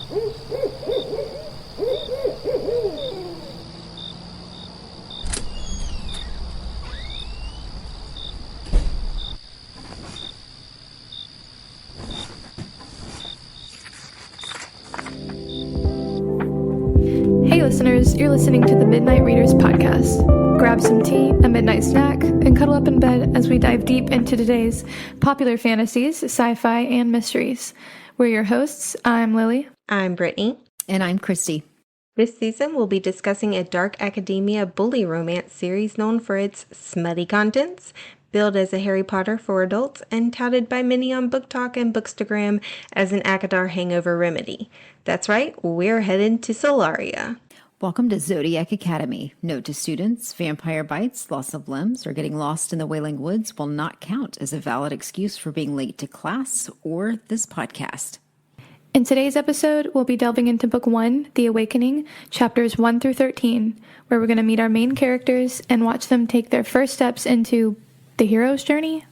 Hey listeners, you're listening to the Midnight Readers Podcast. Grab some tea, a midnight snack, and cuddle up in bed as we dive deep into today's popular fantasies, sci-fi, and mysteries. We're your hosts. I'm Lily. I'm Brittany. And I'm Christy. This season we'll be discussing a dark academia bully romance series known for its smutty contents, billed as a Harry Potter for adults, and touted by many on Book Talk and Bookstagram as an Akadar hangover remedy. That's right, we're headed to Solaria. Welcome to Zodiac Academy. Note to students, vampire bites, loss of limbs, or getting lost in the Wailing Woods will not count as a valid excuse for being late to class or this podcast. In today's episode, we'll be delving into Book 1, The Awakening, chapters 1 through 13, where we're going to meet our main characters and watch them take their first steps into the hero's journey? ?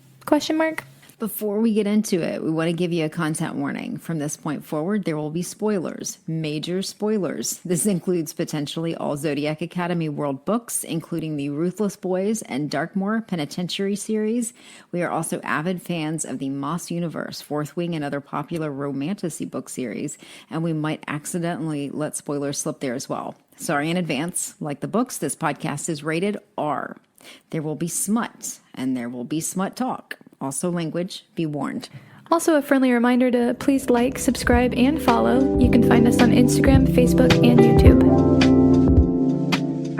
Before we get into it, we want to give you a content warning. From this point forward, there will be spoilers, major spoilers. This includes potentially all Zodiac Academy world books, including the Ruthless Boys and Darkmoor Penitentiary series. We are also avid fans of the Moss Universe, Fourth Wing, and other popular romantasy book series, and we might accidentally let spoilers slip there as well. Sorry in advance. Like the books, this podcast is rated R. There will be smut, and there will be smut talk. Also language, be warned. Also, a friendly reminder to please like, subscribe, and follow. You can find us on Instagram, Facebook, and YouTube.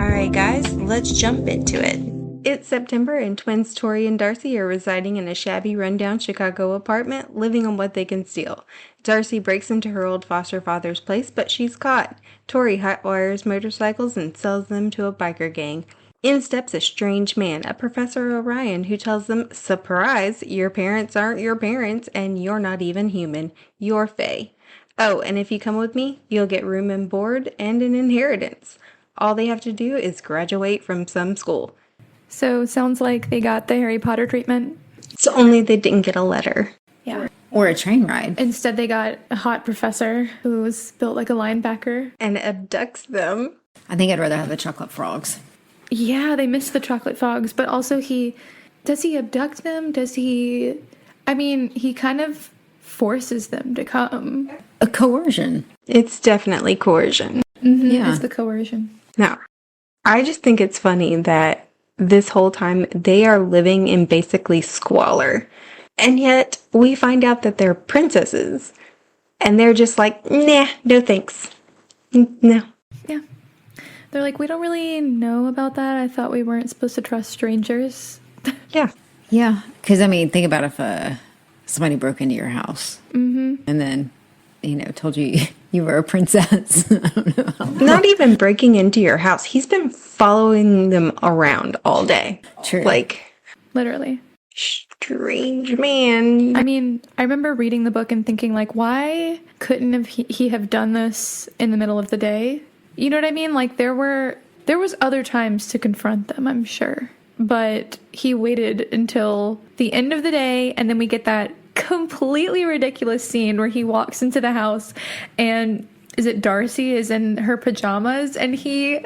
Alright guys, let's jump into it. It's September and twins Tori and Darcy are residing in a shabby rundown Chicago apartment, living on what they can steal. Darcy breaks into her old foster father's place, but she's caught. Tori hotwires motorcycles and sells them to a biker gang. In steps a strange man, a Professor Orion, who tells them, surprise, your parents aren't your parents, and you're not even human. You're Fae. Oh, and if you come with me, you'll get room and board and an inheritance. All they have to do is graduate from some school. So, sounds like they got the Harry Potter treatment. It's only they didn't get a letter. Yeah. Or a train ride. Instead, they got a hot professor who was built like a linebacker. And abducts them. I think I'd rather have the chocolate frogs. Yeah, they missed the chocolate frogs, but also does he abduct them? He kind of forces them to come. A coercion. It's definitely coercion. Mm-hmm, Yeah. It's the coercion. Now, I just think it's funny that this whole time they are living in basically squalor. And yet we find out that they're princesses. And they're just like, nah, no thanks. No. Yeah. They're like, we don't really know about that. I thought we weren't supposed to trust strangers. Yeah. Yeah, because think about if somebody broke into your house and then, told you you were a princess. I don't know. Not even breaking into your house. He's been following them around all day. True. Literally. Strange man. I remember reading the book and thinking, why couldn't he have done this in the middle of the day? You know what I mean? There was other times to confront them, I'm sure. But he waited until the end of the day, and then we get that completely ridiculous scene where he walks into the house, and Darcy is in her pajamas, and he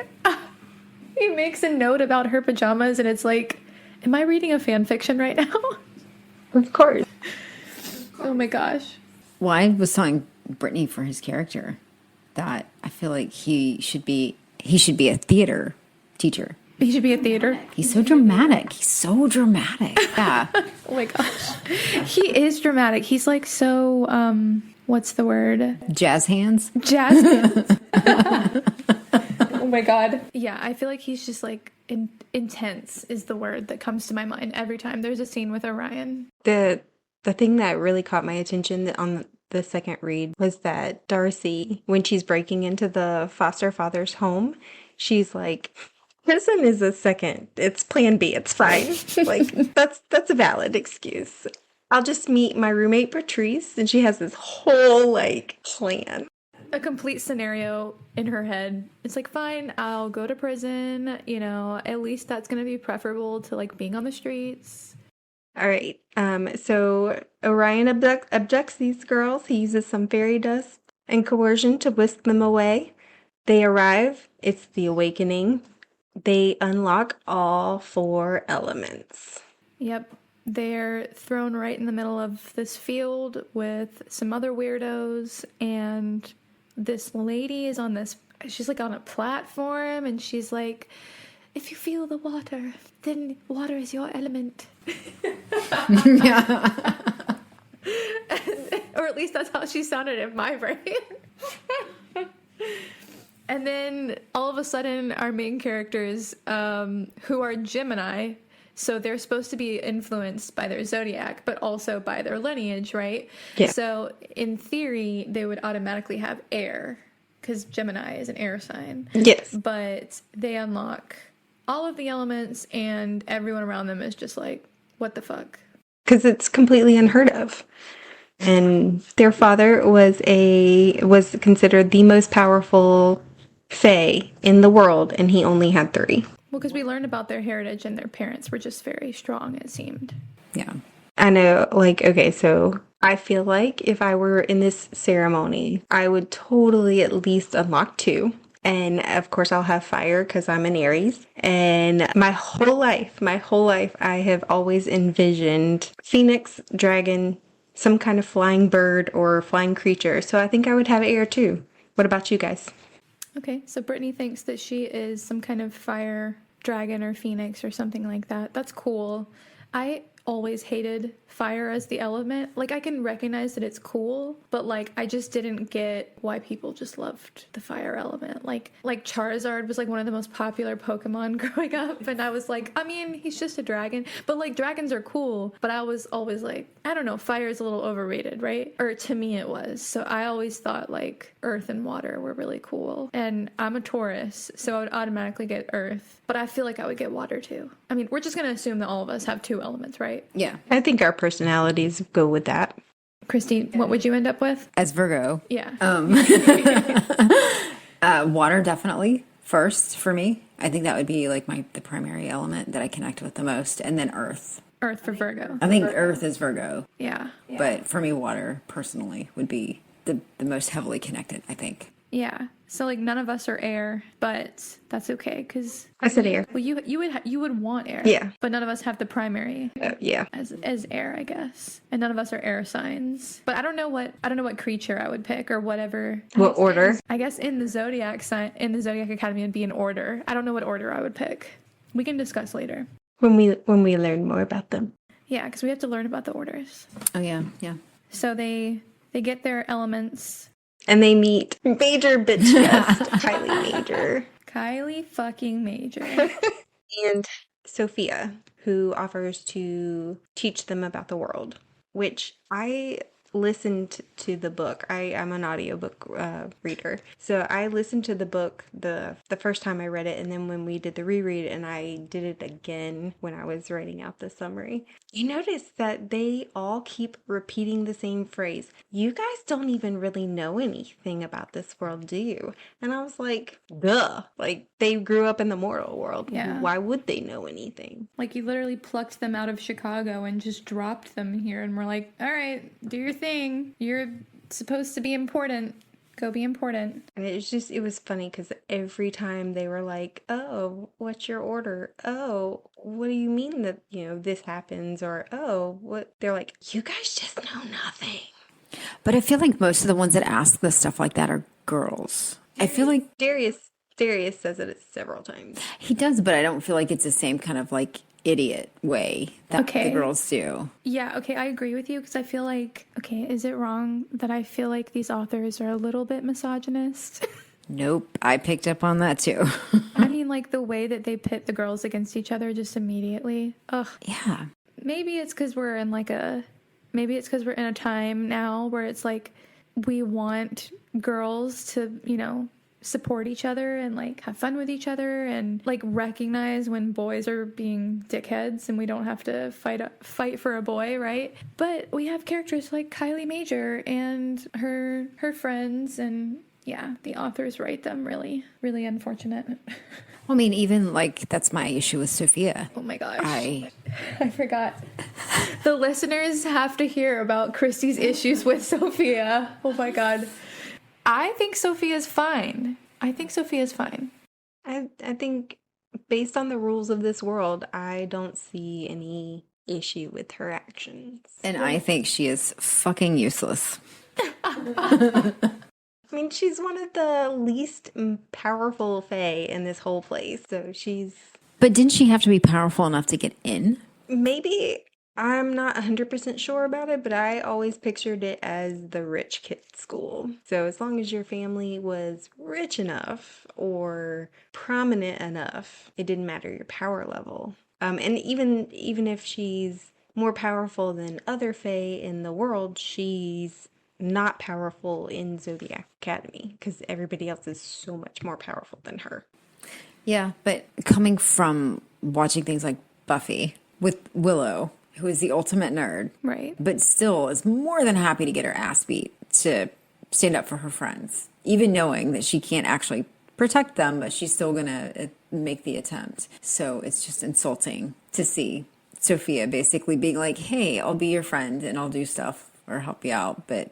makes a note about her pajamas, and it's like, am I reading a fan fiction right now? Of course. Oh my gosh. Well, I was telling Brittany for his character that I feel like he should be a theater teacher. He should be a theater. He's so dramatic. Yeah. Oh my gosh. He is dramatic. He's so, what's the word? Jazz hands. Jazz hands. Oh my God. Yeah, I feel like he's just intense is the word that comes to my mind every time there's a scene with Orion. The thing that really caught my attention on the second read was that Darcy, when she's breaking into the foster father's home, she's like, prison is it's plan B, it's fine. That's a valid excuse. I'll just meet my roommate Patrice, and she has this whole plan. A complete scenario in her head. It's fine, I'll go to prison, at least that's gonna be preferable to being on the streets. All right. So Orion abducts these girls. He uses some fairy dust and coercion to whisk them away. They arrive, it's the awakening. They unlock all 4 elements. Yep. They're thrown right in the middle of this field with some other weirdos, and this lady is she's like on a platform, and she's like, if you feel the water, then water is your element. Or at least that's how she sounded in my brain. And then all of a sudden, our main characters, who are Gemini, so they're supposed to be influenced by their zodiac, but also by their lineage, right? Yeah. So in theory, they would automatically have air, because Gemini is an air sign. Yes. But they unlock all of the elements, and everyone around them is just like, what the fuck? Because it's completely unheard of. And their father was considered the most powerful fae in the world, and he only had 3. Well, because we learned about their heritage, and their parents were just very strong, it seemed. Yeah. I know, like, okay, so I feel like if I were in this ceremony, I would totally at least unlock 2. And of course, I'll have fire because I'm an Aries. And my whole life, I have always envisioned phoenix, dragon, some kind of flying bird or flying creature. So I think I would have air too. What about you guys? Okay, so Brittany thinks that she is some kind of fire dragon or phoenix or something like that. That's cool. I always hated fire as the element. Like, I can recognize that it's cool, but like, I just didn't get why people just loved the fire element. Like Charizard was like one of the most popular Pokemon growing up, and I was like, I mean, he's just a dragon, but like, dragons are cool. But I was always like, I don't know, fire is a little overrated, right? Or to me it was. So I always thought like earth and water were really cool. And I'm a Taurus, so I would automatically get earth, but I feel like I would get water too. I mean, we're just gonna assume that all of us have 2 elements, right? Yeah. I think our personalities go with that. Christy, what would you end up with? As Virgo. Yeah. Water definitely first for me. I think that would be like the primary element that I connect with the most. And then earth. Earth for Virgo. I think earth is Virgo. Yeah. But for me, water personally would be the most heavily connected, I think. Yeah. So like none of us are air, but that's okay because I said air. well, you would want air. Yeah. But none of us have the primary Yeah. as air, I guess. And none of us are air signs. But I don't know what creature I would pick or whatever. What order? I guess in the Zodiac Academy it'd be an order. I don't know what order I would pick. We can discuss later. When we learn more about them. Yeah, because we have to learn about the orders. Oh, yeah. Yeah. So they get their elements. And they meet Major Bitch Guest, Kylie Major. Kylie fucking Major. And Sophia, who offers to teach them about the world, which I listened to the book. I'm an audiobook reader. So I listened to the book the first time I read it, and then when we did the reread, and I did it again when I was writing out the summary, you notice that they all keep repeating the same phrase. You guys don't even really know anything about this world, do you? And I was like, duh. Like, they grew up in the mortal world. Yeah. Why would they know anything? Like, you literally plucked them out of Chicago and just dropped them here, and we're like, all right, do your thing. You're supposed to be important. Go be important. And it was funny because every time they were like, oh, what's your order? Oh, what do you mean that, this happens? Or, oh, what? They're like, you guys just know nothing. But I feel like most of the ones that ask this stuff like that are girls. I feel like Darius says it several times. he does, but I don't feel like it's the same kind of like idiot way that the girls do. Yeah, okay, I agree with you because I feel like, okay, is it wrong that I feel like these authors are a little bit misogynist? Nope, I picked up on that too. I mean, like the way that they pit the girls against each other just immediately. Ugh. Yeah. Maybe it's because we're in a time now where it's like we want girls to, support each other and like have fun with each other and like recognize when boys are being dickheads and we don't have to fight for a boy, right? But we have characters like Kylie Major and her friends, and yeah, the authors write them really, really unfortunate. I mean, even like that's my issue with Sophia. Oh my gosh. I forgot. The listeners have to hear about Christy's issues with Sophia. Oh my god. I think Sophia's fine. I think based on the rules of this world, I don't see any issue with her actions. And I think she is fucking useless. I mean, she's one of the least powerful fae in this whole place, so she's... But didn't she have to be powerful enough to get in? Maybe. I'm not 100% sure about it, but I always pictured it as the rich kid school. So as long as your family was rich enough or prominent enough, it didn't matter your power level. And even if she's more powerful than other fae in the world, she's not powerful in Zodiac Academy because everybody else is so much more powerful than her. Yeah, but coming from watching things like Buffy with Willow, who is the ultimate nerd, Right. but still is more than happy to get her ass beat to stand up for her friends, even knowing that she can't actually protect them, but she's still gonna make the attempt. So it's just insulting to see Sophia basically being like, hey, I'll be your friend and I'll do stuff or help you out, but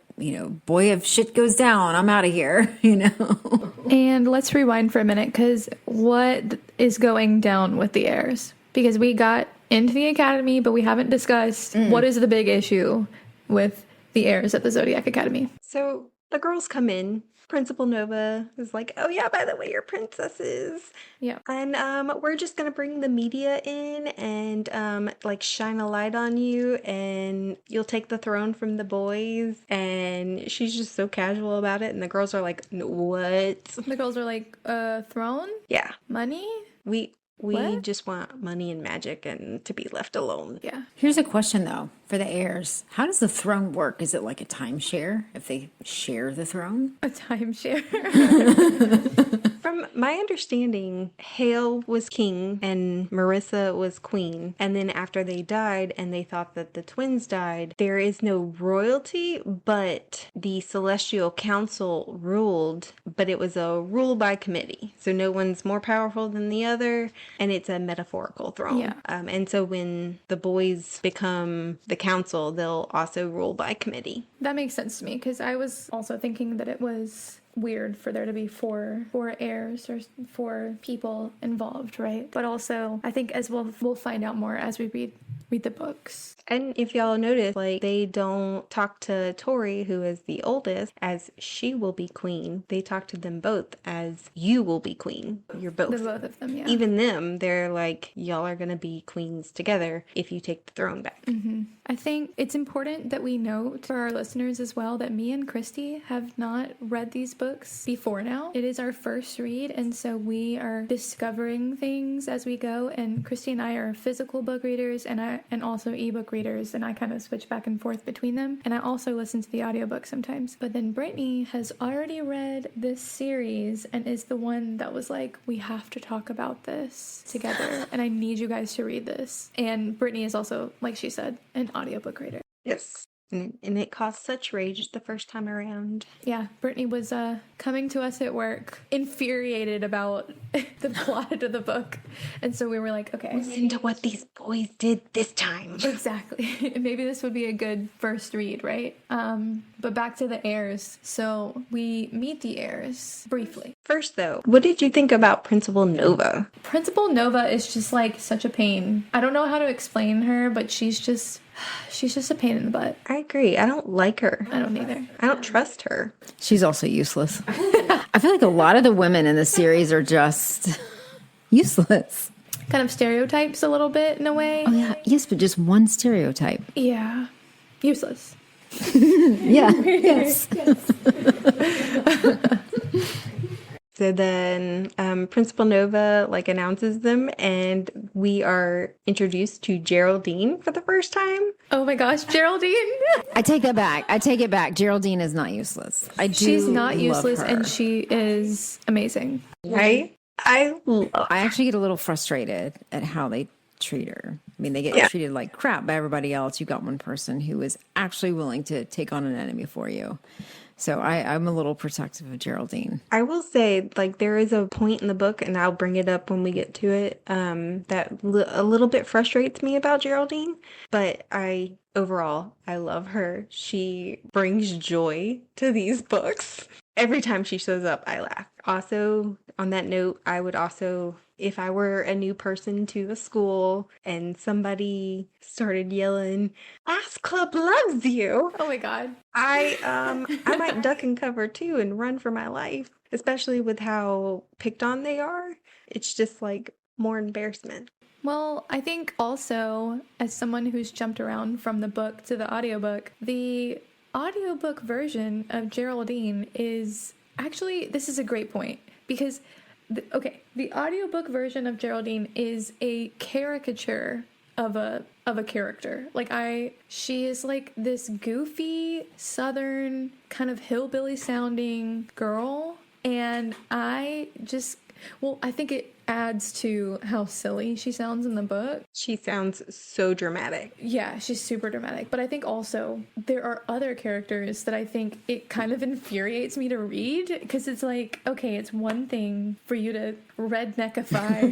boy, if shit goes down, I'm out of here. And let's rewind for a minute, because what is going down with the heirs? Because we got into the academy, but we haven't discussed what is the big issue with the heirs at the Zodiac Academy. So the girls come in. Principal Nova is like, oh yeah, by the way, you're princesses. Yeah. And we're just gonna bring the media in and like shine a light on you, and you'll take the throne from the boys. And she's just so casual about it, and the girls are like, what? The girls are like, throne? Yeah. Money? We What? just want money and magic and to be left alone. Yeah. Here's a question, though, for the heirs. How does the throne work? Is it like a timeshare if they share the throne? A timeshare. From my understanding, Hale was king and Marissa was queen. And then after they died and they thought that the twins died, there is no royalty, but the Celestial Council ruled, but it was a rule by committee. So no one's more powerful than the other, and it's a metaphorical throne. Yeah. And so when the boys become the council, they'll also rule by committee. That makes sense to me, because I was also thinking that it was weird for there to be four heirs or four people involved, right? But also, I think as we'll find out more as we read the books. And if y'all notice, like, they don't talk to Tori, who is the oldest, as she will be queen. They talk to them both as you will be queen. You're both. The both of them, yeah. Even them, they're like, y'all are gonna be queens together if you take the throne back. I think it's important that we note for our listeners as well that me and Christy have not read these books before now. It is our first read, and so we are discovering things as we go. And Christy and I are physical book readers and also ebook readers, and I kind of switch back and forth between them. And I also listen to the audiobook sometimes. But then Brittany has already read this series and is the one that was like, we have to talk about this together, and I need you guys to read this. And Brittany is also, like she said, an audiobook reader. Yes. And it caused such rage the first time around. Yeah, Brittany was coming to us at work, infuriated about the plot of the book. And so we were like, okay. Listen to what these boys did this time. Exactly. Maybe this would be a good first read, right? But back to the heirs. So we meet the heirs briefly. First, though, what did you think about Principal Nova? Principal Nova is just like such a pain. I don't know how to explain her, but she's just a pain in the butt. I agree. I don't like her. I don't either. I don't trust her. She's also useless. I feel like a lot of the women in the series are just useless. Kind of stereotypes a little bit in a way. Oh, yeah. Yes, but just one stereotype. Yeah. Useless. Yeah. Yes. So then Principal Nova announces them, and we are introduced to Geraldine for the first time. Oh my gosh, Geraldine. I take that back. I take it back. Geraldine is not useless. She's not useless, her. and she is amazing. Right? I actually get a little frustrated at how they treat her. I mean, they get treated like crap by everybody else. You got one person who is actually willing to take on an enemy for you. So I'm a little protective of Geraldine. I will say, there is a point in the book, and I'll bring it up when we get to it, that a little bit frustrates me about Geraldine. But overall, I love her. She brings joy to these books. Every time she shows up, I laugh. Also, on that note, I would also, if I were a new person to the school and somebody started yelling, Ass Club loves you, Oh my god. I might duck and cover too and run for my life, especially with how picked on they are. It's just like more embarrassment. Well, I think also, as someone who's jumped around from the book to the audiobook version of Geraldine is actually, this is a great point because, the audiobook version of Geraldine is a caricature of a character. She is like this goofy southern kind of hillbilly sounding girl, and I think it adds to how silly she sounds in the book. She sounds so dramatic. Yeah, she's super dramatic. But I think also there are other characters that I think it kind of infuriates me to read, because it's like, okay, it's one thing for you to redneckify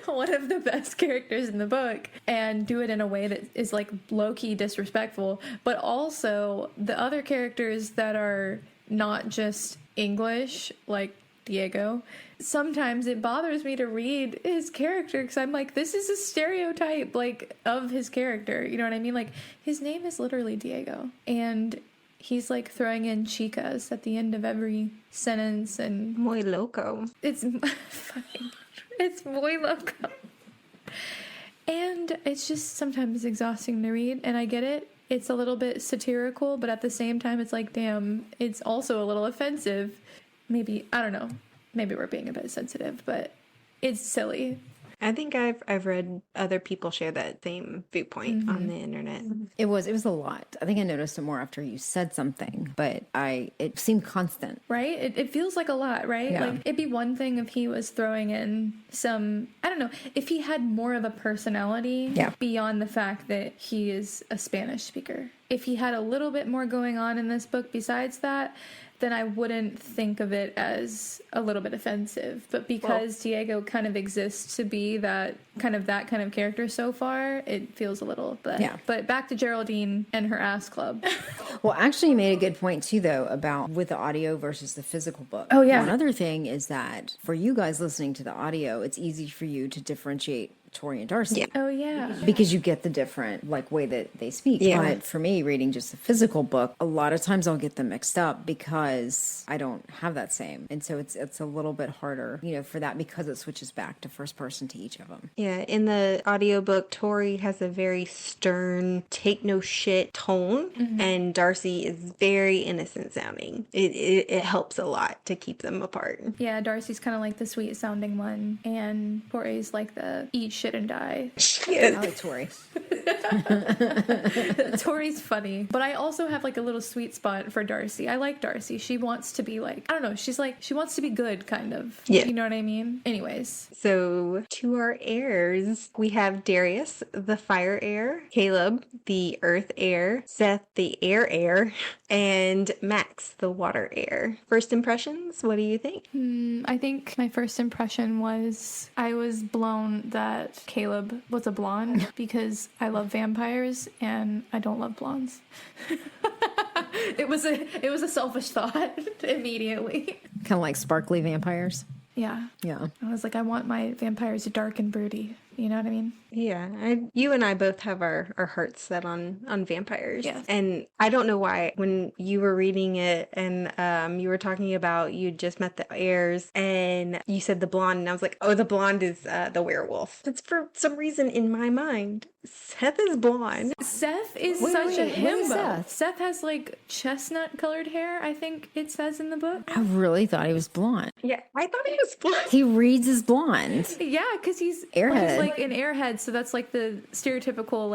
one of the best characters in the book and do it in a way that is like low-key disrespectful, but also the other characters that are not just English, like Diego, sometimes it bothers me to read his character because I'm like, this is a stereotype like of his character, you know what I mean? Like, his name is literally Diego, and he's like throwing in chicas at the end of every sentence, and Muy loco. it's fucking, it's muy loco, and it's just sometimes exhausting to read. And I get it, it's a little bit satirical, but at the same time it's like, damn, it's also a little offensive. Maybe, I don't know, maybe we're being a bit sensitive, but it's silly. I think I've read other people share that same viewpoint on the internet. It was a lot. I think I noticed it more after you said something, but it seemed constant. Right? It feels like a lot, right? Yeah. Like, it'd be one thing if he was throwing in some, I don't know, if he had more of a personality beyond the fact that he is a Spanish speaker. If he had a little bit more going on in this book besides that, then I wouldn't think of it as a little bit offensive. But because Diego kind of exists to be that kind of character so far, it feels a little bit. Yeah. But back to Geraldine and her ass club. Well, actually, you made a good point too, though, about with the audio versus the physical book. Oh, yeah. One other thing is that for you guys listening to the audio, it's easy for you to differentiate Tori and Darcy. Yeah. Oh, yeah. Because you get the different way that they speak. Yeah. But for me, reading just the physical book, a lot of times I'll get them mixed up because I don't have that same. And so it's a little bit harder, for that, because it switches back to first person to each of them. Yeah, in the audiobook, Tori has a very stern, take no shit tone, and Darcy is very innocent sounding. It helps a lot to keep them apart. Yeah, Darcy's kind of like the sweet sounding one, and Tori's like the eat shit and die. I like Tori. Tori's funny, but I also have like a little sweet spot for Darcy. I like Darcy. She wants to be like, I don't know, she wants to be good, kind of. Yeah. You know what I mean? Anyways. So, to our heirs, we have Darius, the fire heir, Caleb, the earth heir, Seth, the air, and Max, the water heir. First impressions, what do you think? I think my first impression was I was blown that Caleb was a blonde because I love vampires and I don't love blondes. It was a selfish thought immediately. Kind of like sparkly vampires. Yeah. Yeah. I was like, I want my vampires dark and broody. You know what I mean? Yeah, you and I both have our hearts set on vampires. Yes. And I don't know why, when you were reading it and you were talking about you just met the heirs and you said the blonde, and I was like, oh, the blonde is the werewolf. It's for some reason in my mind, Seth is blonde. Seth is Wait, such a what is himbo. Seth? Seth has like chestnut colored hair, I think it says in the book. I really thought he was blonde. Yeah, I thought he was blonde. He reads as blonde. Yeah, because he's Airhead. like an airhead, so that's like the stereotypical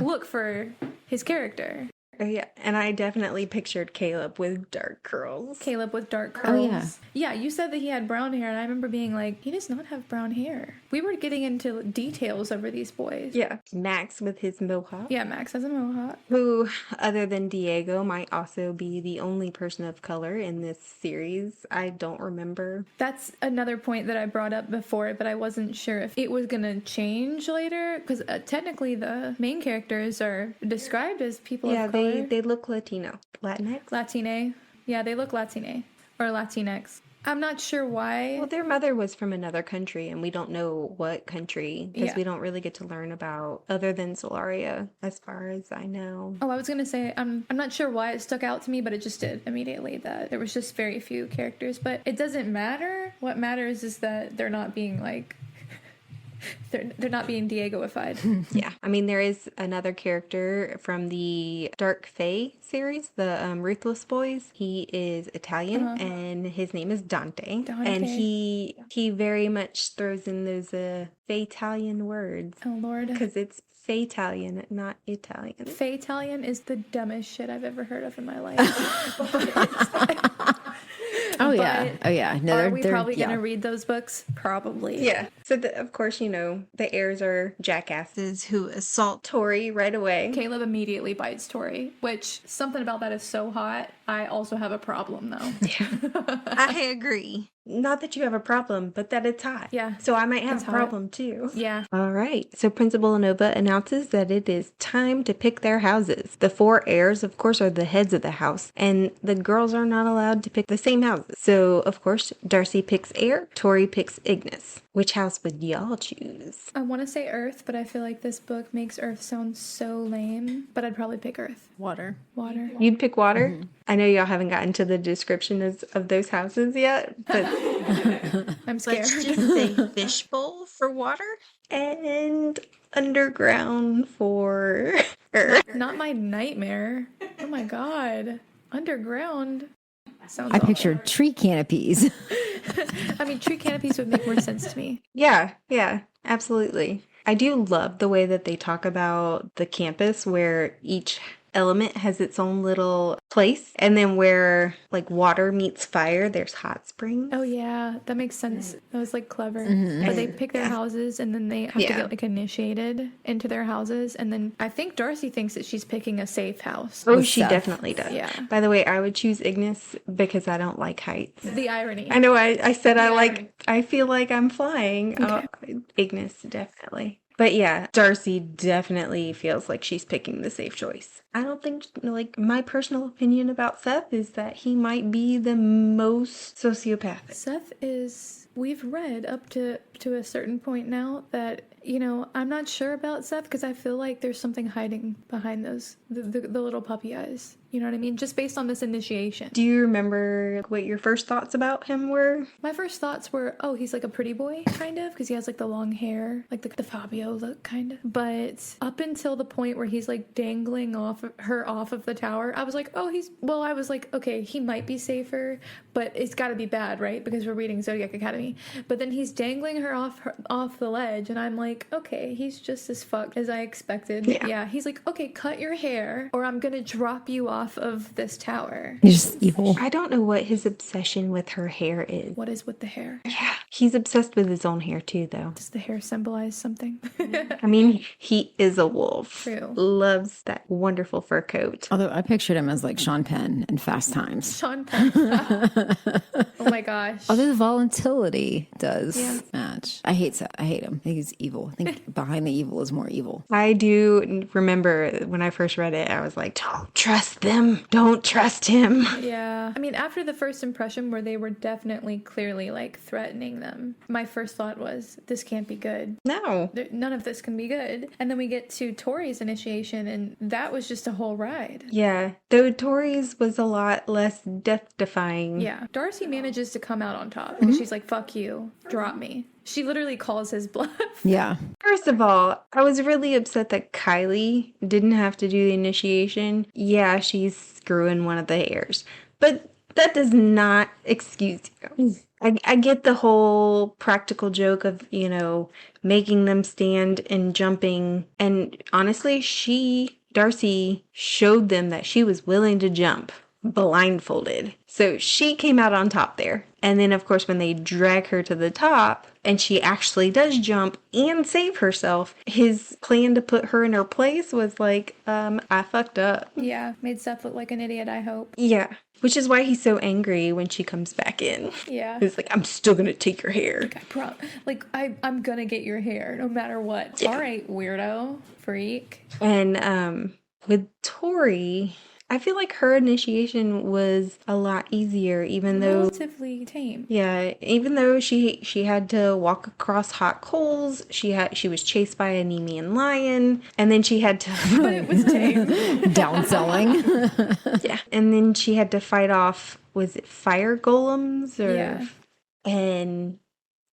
look for his character. Yeah, and I definitely pictured Caleb with dark curls. Caleb with dark curls. Oh, yeah. Yeah, you said that he had brown hair, and I remember being like, he does not have brown hair. We were getting into details over these boys. Yeah, Max with his mohawk. Yeah, Max has a mohawk. Who, other than Diego, might also be the only person of color in this series. I don't remember. That's another point that I brought up before, but I wasn't sure if it was going to change later, because technically the main characters are described as people of color. They look Latino. Latinx? Latine. Yeah, they look Latine or Latinx. I'm not sure why. Well, their mother was from another country, and we don't know what country, because Yeah. we don't really get to learn about other than Solaria, as far as I know. Oh, I was gonna say I'm not sure why it stuck out to me, but it just did immediately that there was just very few characters. But it doesn't matter. What matters is that they're not being like they're not being Diegoified. Yeah, I mean, there is another character from the Dark Fae series, the Ruthless Boys. He is Italian, and his name is Dante. And he very much throws in those Fae-Italian words. Oh Lord. Because it's Fae-Italian, not Italian. Fae-Italian is the dumbest shit I've ever heard of in my life. Oh yeah. No, are we probably gonna read those books? Probably. Yeah. So of course, the heirs are jackasses who assault Tori right away. Caleb immediately bites Tori, which something about that is so hot. I also have a problem though. Yeah. I agree. Not that you have a problem, but that it's hot. Yeah. So I might have It's a hot. problem too. Yeah. All right. So Principal Anova announces that it is time to pick their houses. The 4 heirs, of course, are the heads of the house, and the girls are not allowed to pick the same houses. So, of course, Darcy picks heir, Tori picks Ignis. Which house would y'all choose? I want to say Earth, but I feel like this book makes Earth sound so lame. But I'd probably pick Earth. Water. Water. You'd pick water? I know y'all haven't gotten to the description of those houses yet, but I'm scared. Let's just say fishbowl for water. and underground for Earth. Not my nightmare. Oh my god. Underground. Sounds I awful. pictured tree canopies. I mean, tree canopies would make more sense to me. Yeah, absolutely. I do love the way that they talk about the campus where each element has its own little place, and then where like water meets fire, there's hot springs. Oh yeah, that makes sense. That was like clever. Where they pick their houses and then they have to get like initiated into their houses, and then I think Darcy thinks that she's picking a safe house. Oh, With she Seth. definitely does. Yeah. By the way, I would choose Ignis because I don't like heights. The irony. I know I said I feel like I'm flying. Ignis, definitely. But yeah, Darcy definitely feels like she's picking the safe choice. I don't think, like, my personal opinion about Seth is that he might be the most sociopathic. Seth is, we've read up to a certain point now that, I'm not sure about Seth because I feel like there's something hiding behind those, the little puppy eyes. You know what I mean? Just based on this initiation. Do you remember what your first thoughts about him were? My first thoughts were, oh, he's like a pretty boy, kind of, because he has like the long hair, like the Fabio look, kind of. But up until the point where he's like dangling her off of the tower, I was like, oh, I was like, okay, he might be safer, but it's got to be bad, right? Because we're reading Zodiac Academy. But then he's dangling her off the ledge, and I'm like, okay, he's just as fucked as I expected. Yeah, he's like, okay, cut your hair, or I'm gonna drop you off of this tower. He's just evil. I don't know what his obsession with her hair is. What is with the hair? Yeah, he's obsessed with his own hair too, though. Does the hair symbolize something? I mean, he is a wolf. True. Loves that wonderful fur coat. Although I pictured him as like Sean Penn in Fast Times. Sean Penn. Oh my gosh. Although the volatility does match. I hate Seth. I hate him. I think he's evil. I think behind the evil is more evil. I do remember when I first read it, I was like, don't trust them. Don't trust him. Yeah. I mean, after the first impression where they were definitely clearly like threatening them, my first thought was, this can't be good. No. None of this can be good. And then we get to Tori's initiation, and that was just a whole ride. Yeah. Though Tori's was a lot less death-defying. Yeah. Darcy manages to come out on top because she's like, fuck you, drop me. She literally calls his bluff. Yeah. First of all, I was really upset that Kylie didn't have to do the initiation. Yeah, she's screwing one of the heirs. But that does not excuse you. I get the whole practical joke of, making them stand and jumping. And honestly, Darcy showed them that she was willing to jump blindfolded. So she came out on top there. And then, of course, when they drag her to the top and she actually does jump and save herself, his plan to put her in her place was like, I fucked up. Yeah. Made Seth look like an idiot, I hope. Yeah. Which is why he's so angry when she comes back in. Yeah. He's like, I'm still going to take your hair. I'm gonna get your hair no matter what. Yeah. All right, weirdo, freak. And with Tori, I feel like her initiation was a lot easier, even though Relatively tame. yeah, even though she had to walk across hot coals, she was chased by a Nemean lion, and then she had to But it was tame. Downselling. yeah, and then she had to fight off, was it fire golems or Yeah. and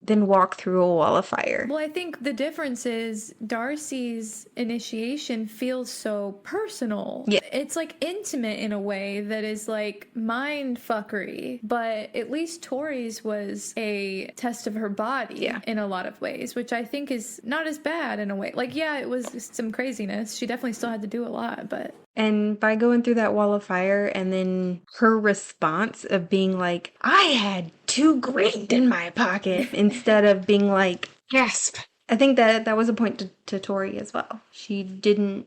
then walk through a wall of fire. Well, I think the difference is Darcy's initiation feels so personal. Yeah. It's like intimate in a way that is like mind fuckery. But at least Tori's was a test of her body in a lot of ways, which I think is not as bad in a way. Like, yeah, it was some craziness. She definitely still had to do a lot, but And by going through that wall of fire and then her response of being like, I had 2 grand in my pocket instead of being like, gasp. I think that was a point to Tori as well. She didn't,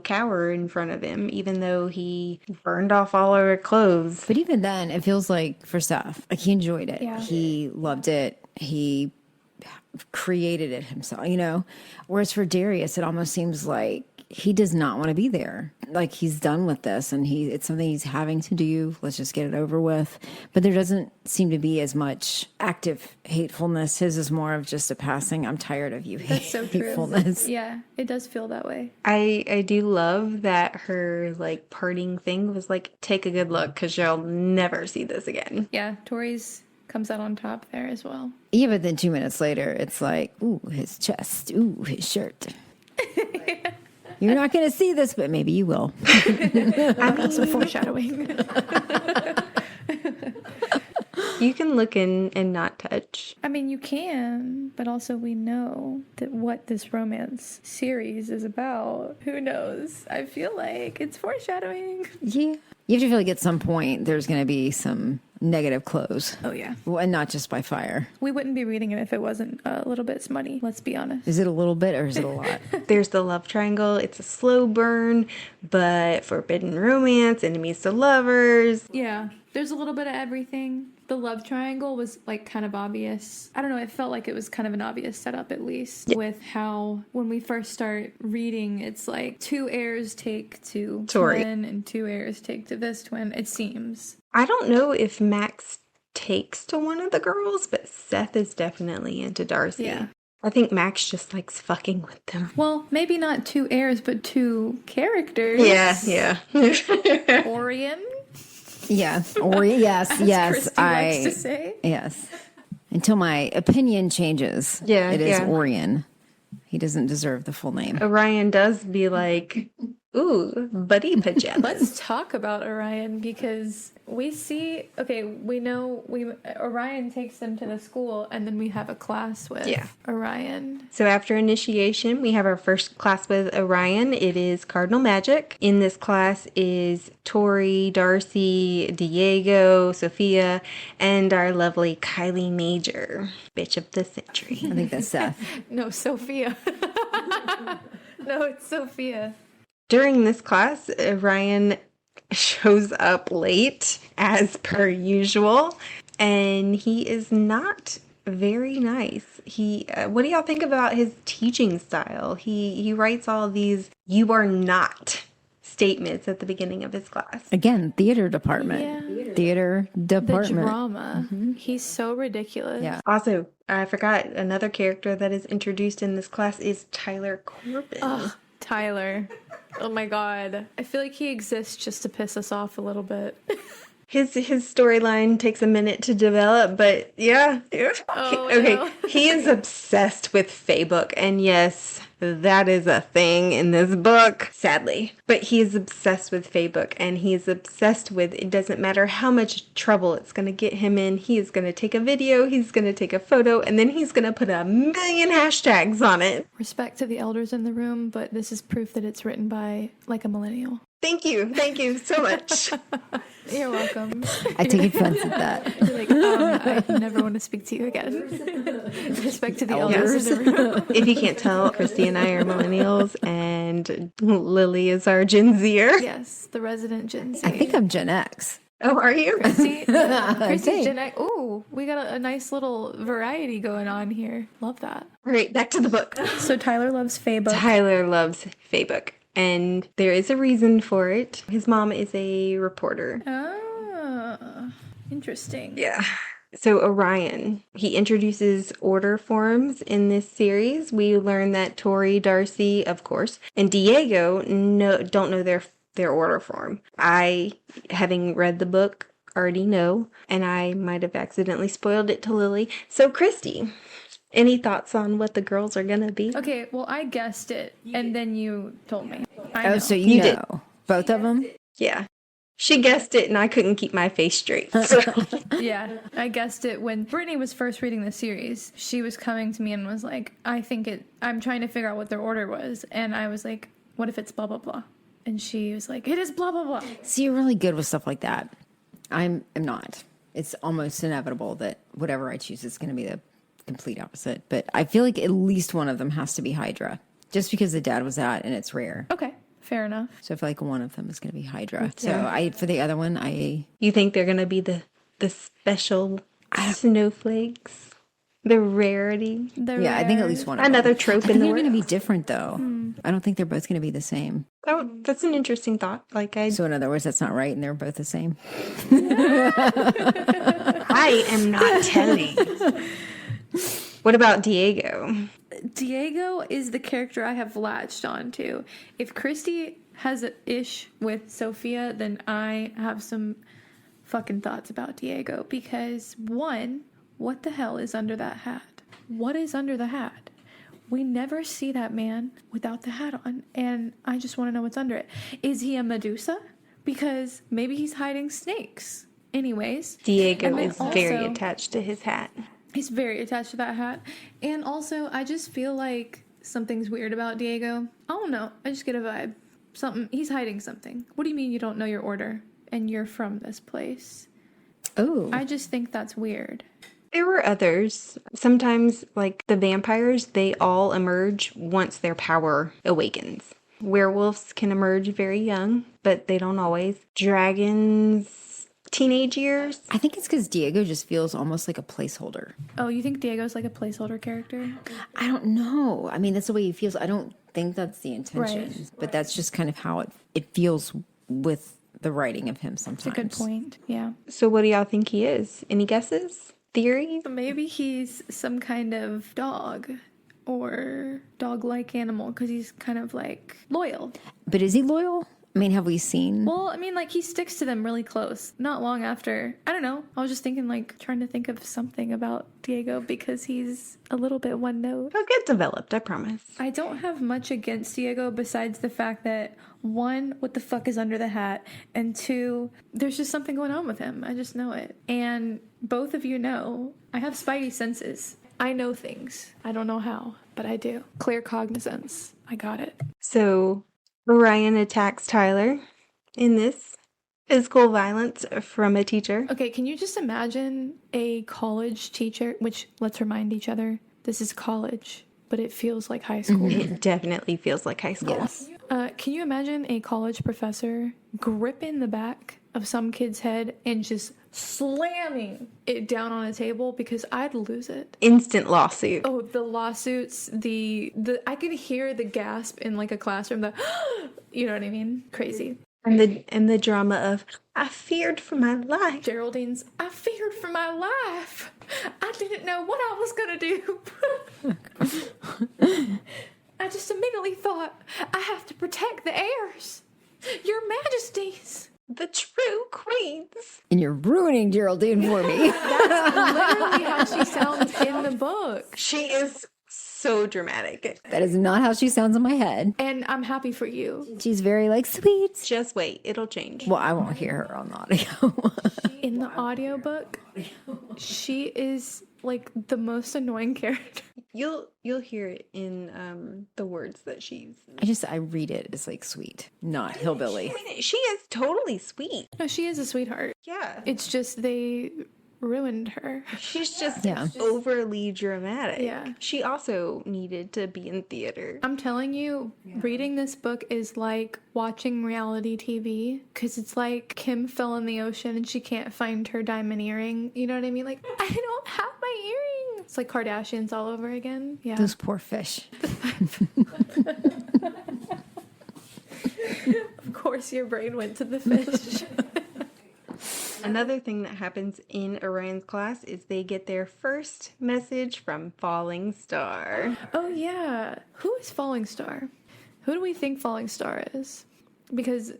cower in front of him, even though he burned off all of her clothes. But even then, it feels like for Seth, like he enjoyed it. Yeah. He loved it. He created it himself, Whereas for Darius, it almost seems like he does not want to be there. Like he's done with this and it's something he's having to do. Let's just get it over with. But there doesn't seem to be as much active hatefulness. His is more of just a passing, I'm tired of you. that's so true. Hatefulness. Yeah, it does feel that way. I do love that her parting thing was like, take a good look because you'll never see this again. Yeah, Tori's comes out on top there as well. Yeah, but then 2 minutes later, it's like, ooh, his chest, ooh, his shirt. You're not going to see this, but maybe you will. I mean, some foreshadowing. You can look in and not touch. I mean, you can, but also we know that what this romance series is about. Who knows? I feel like it's foreshadowing. Yeah. You have to feel like at some point there's going to be some negative close. Oh, yeah. Well, and not just by fire. We wouldn't be reading it if it wasn't a little bit smutty, let's be honest. Is it a little bit or is it a lot? There's the love triangle. It's a slow burn, but forbidden romance, enemies to lovers. Yeah, there's a little bit of everything. The love triangle was kind of obvious. I don't know, it felt like it was kind of an obvious setup at least with how when we first start reading, it's like 2 heirs take to Tori. twin and 2 heirs take to this twin, it seems. I don't know if Max takes to one of the girls, but Seth is definitely into Darcy. Yeah. I think Max just likes fucking with them. Well, maybe not 2 heirs, but 2 characters. Yeah. Orion, Yeah. Or yes, as yes. Christy likes to say. Yes. Until my opinion changes. Yeah, It is yeah. Orion. He doesn't deserve the full name. Orion does be like, ooh, buddy pajamas. Let's talk about Orion because we know Orion takes them to the school and then we have a class with Orion. So after initiation, we have our first class with Orion. It is Cardinal Magic. In this class is Tori, Darcy, Diego, Sophia, and our lovely Kylie Major, bitch of the century. I think that's Seth. No, Sophia. No, it's Sophia. During this class, Orion shows up late as per usual, and he is not very nice. What do y'all think about his teaching style? He writes all these "you are not" statements at the beginning of his class. Again, theater department. Yeah. Theater The department. drama. He's so ridiculous. Yeah. Also, I forgot another character that is introduced in this class is Tyler Corbin. Ugh, Tyler. Oh my god. I feel like he exists just to piss us off a little bit. His storyline takes a minute to develop, but yeah. Oh, Okay, no. he is obsessed with Faybook, and yes, that is a thing in this book, sadly. But he is obsessed with Faybook, and he is obsessed with, it doesn't matter how much trouble it's going to get him in, he is going to take a video, he's going to take a photo, and then he's going to put 1,000,000 hashtags on it. Respect to the elders in the room, but this is proof that it's written by a millennial. Thank you so much. You're welcome. I take offense at that. You're like, I never want to speak to you again. Respect to the elders in the room. If you can't tell, Christy and I are millennials, and Lily is our Gen Zer. Yes, the resident Gen Z. I think I'm Gen X. Oh, are you? See, Christy's think. Gen X. Ooh, we got a nice little variety going on here. Love that. All right, back to the book. So Tyler loves Faybook. Tyler loves Faybook. And there is a reason for it. His mom is a reporter. Oh, interesting. Yeah. So Orion, he introduces order forms in this series. We learn that Tori, Darcy, of course, and Diego don't know their order form. I, having read the book, already know, and I might have accidentally spoiled it to Lily. So Christy, any thoughts on what the girls are gonna be? Okay, well, I guessed it, and then you told me. I know. So You you did. know both of them? Yeah. She guessed it and I couldn't keep my face straight. So. Yeah, I guessed it when Brittany was first reading the series. She was coming to me and was like, I'm trying to figure out what their order was. And I was like, what if it's blah, blah, blah? And she was like, it is blah, blah, blah. See, you're really good with stuff like that. I'm not. It's almost inevitable that whatever I choose is going to be the complete opposite. But I feel like at least one of them has to be Hydra, just because the dad was that and it's rare. Okay, fair enough. So I feel like one of them is going to be Hydra. So for the other one, You think they're gonna be the special snowflakes? The rarity? I think at least one of Another them. trope I think in the they're world. going to be different though. I don't think they're both going to be the same. Oh, that's an interesting thought. So in other words, that's not right, and they're both the same. I am not telling. What about Diego? Diego is the character I have latched on to. If Christy has an ish with Sophia, then I have some fucking thoughts about Diego. Because, one, what the hell is under that hat? What is under the hat? We never see that man without the hat on, and I just want to know what's under it. Is he a Medusa? Because maybe he's hiding snakes. Anyways. Diego is very attached to his hat. He's very attached to that hat. And also, I just feel like something's weird about Diego. I don't know. I just get a vibe. He's hiding something. What do you mean you don't know your order and you're from this place? Oh. I just think that's weird. There were others. Sometimes, like the vampires, they all emerge once their power awakens. Werewolves can emerge very young, but they don't always. Dragons, teenage years. I think it's because Diego just feels almost like a placeholder. Oh, you think Diego's like a placeholder character? I don't know. I mean, that's the way he feels. I don't think that's the intention, Right. but that's just kind of how it feels with the writing of him sometimes. That's a good point. Yeah. So what do y'all think he is? Any guesses? Theories? Maybe he's some kind of dog or dog-like animal because he's kind of like loyal. But is he loyal? I mean, have we seen? Well, I mean, like, he sticks to them really close. Not long after. I don't know. I was just thinking, like, trying to think of something about Diego because he's a little bit one note. He'll get developed, I promise. I don't have much against Diego besides the fact that, one, what the fuck is under the hat? And two, there's just something going on with him. I just know it. And both of you know, I have spidey senses. I know things. I don't know how, but I do. Clear cognizance. I got it. So Orion attacks Tyler in this. Physical violence from a teacher. Okay, can you just imagine a college teacher, which, let's remind each other, this is college, but it feels like high school. It definitely feels like high school. Yes. Can you imagine a college professor gripping the back of some kid's head and just slamming it down on a table? Because I'd lose it. Instant lawsuit. Oh, the lawsuits, the I could hear the gasp in like a classroom, the you know what I mean? Crazy. And the drama of, I feared for my life. Geraldine's, I feared for my life. I didn't know what I was gonna do. I just immediately thought, I have to protect the heirs. Your Majesties. The true queens. And you're ruining Geraldine for me. Literally how she sounds in the book. She is so dramatic. That is not how she sounds in my head. And I'm happy for you. She's very like sweet. Just wait, it'll change. Well, I won't hear her on the audio. In the audiobook, she is like the most annoying character. You'll hear it in the words that she uses. I read it as like sweet, not hillbilly. I mean, she is totally sweet. No, she is a sweetheart. Yeah. It's just they ruined her. She's just Yeah. overly dramatic. Yeah. She also needed to be in theater. I'm telling you, reading this book is like watching reality TV because it's like Kim fell in the ocean and she can't find her diamond earring. You know what I mean? Like, I don't have my earring. It's like Kardashians all over again. Yeah. Those poor fish. course your brain went to the fish. Another thing that happens in Orion's class is they get their first message from Falling Star. Oh, yeah. Who is Falling Star? Who do we think Falling Star is? Because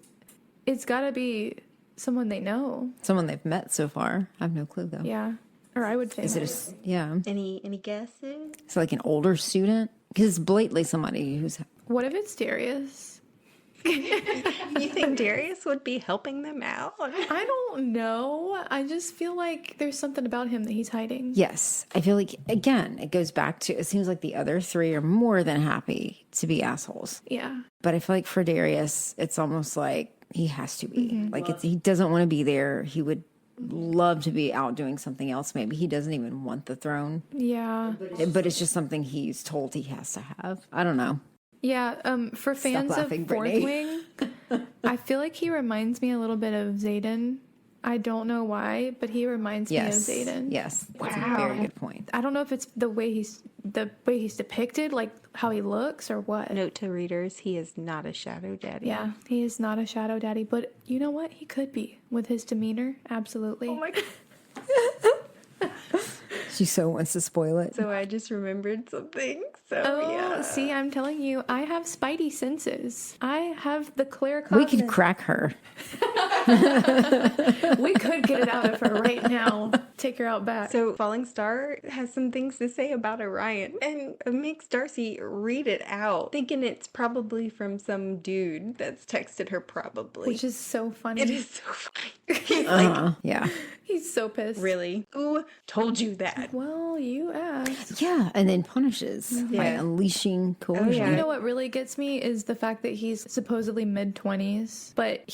it's got to be someone they know. Someone they've met so far. I have no clue, though. Yeah. Or I would think. Is it yeah. Any guesses? It's like an older student? Because it's blatantly somebody who's... What if it's Darius? You think Darius would be helping them out? I don't know. I just feel like there's something about him that he's hiding. Yes. I feel like, again, it goes back to, it seems like the other three are more than happy to be assholes. Yeah. But I feel like for Darius, it's almost like he has to be. Like, he doesn't want to be there. He would love to be out doing something else. Maybe he doesn't even want the throne. Yeah. But it's just something he's told he has to have. I don't know. Yeah, for fans of laughing, Fourth Brittany. Wing, I feel like he reminds me a little bit of Xaden. I don't know why, but he reminds me of Xaden. Yes. That's a very good point. I don't know if it's the way he's depicted, like how he looks or what. Note to readers, he is not a shadow daddy. Yeah, he is not a shadow daddy, but you know what? He could be with his demeanor. Absolutely. Oh my god. She so wants to spoil it. So I just remembered something. So Oh, yeah. see, I'm telling you, I have spidey senses. I have the We claircognizance. could crack her. We could get it out of her right now. Take her out back. So Falling Star has some things to say about Orion and makes Darcy read it out, thinking it's probably from some dude that's texted her probably. Which is so funny. It is so funny. He's like, Yeah. He's so pissed. really? Who told you that? Well, you asked. Yeah. And then punishes by Yeah. unleashing coercion. yeah. You know what really gets me is the fact that he's supposedly mid-20s, but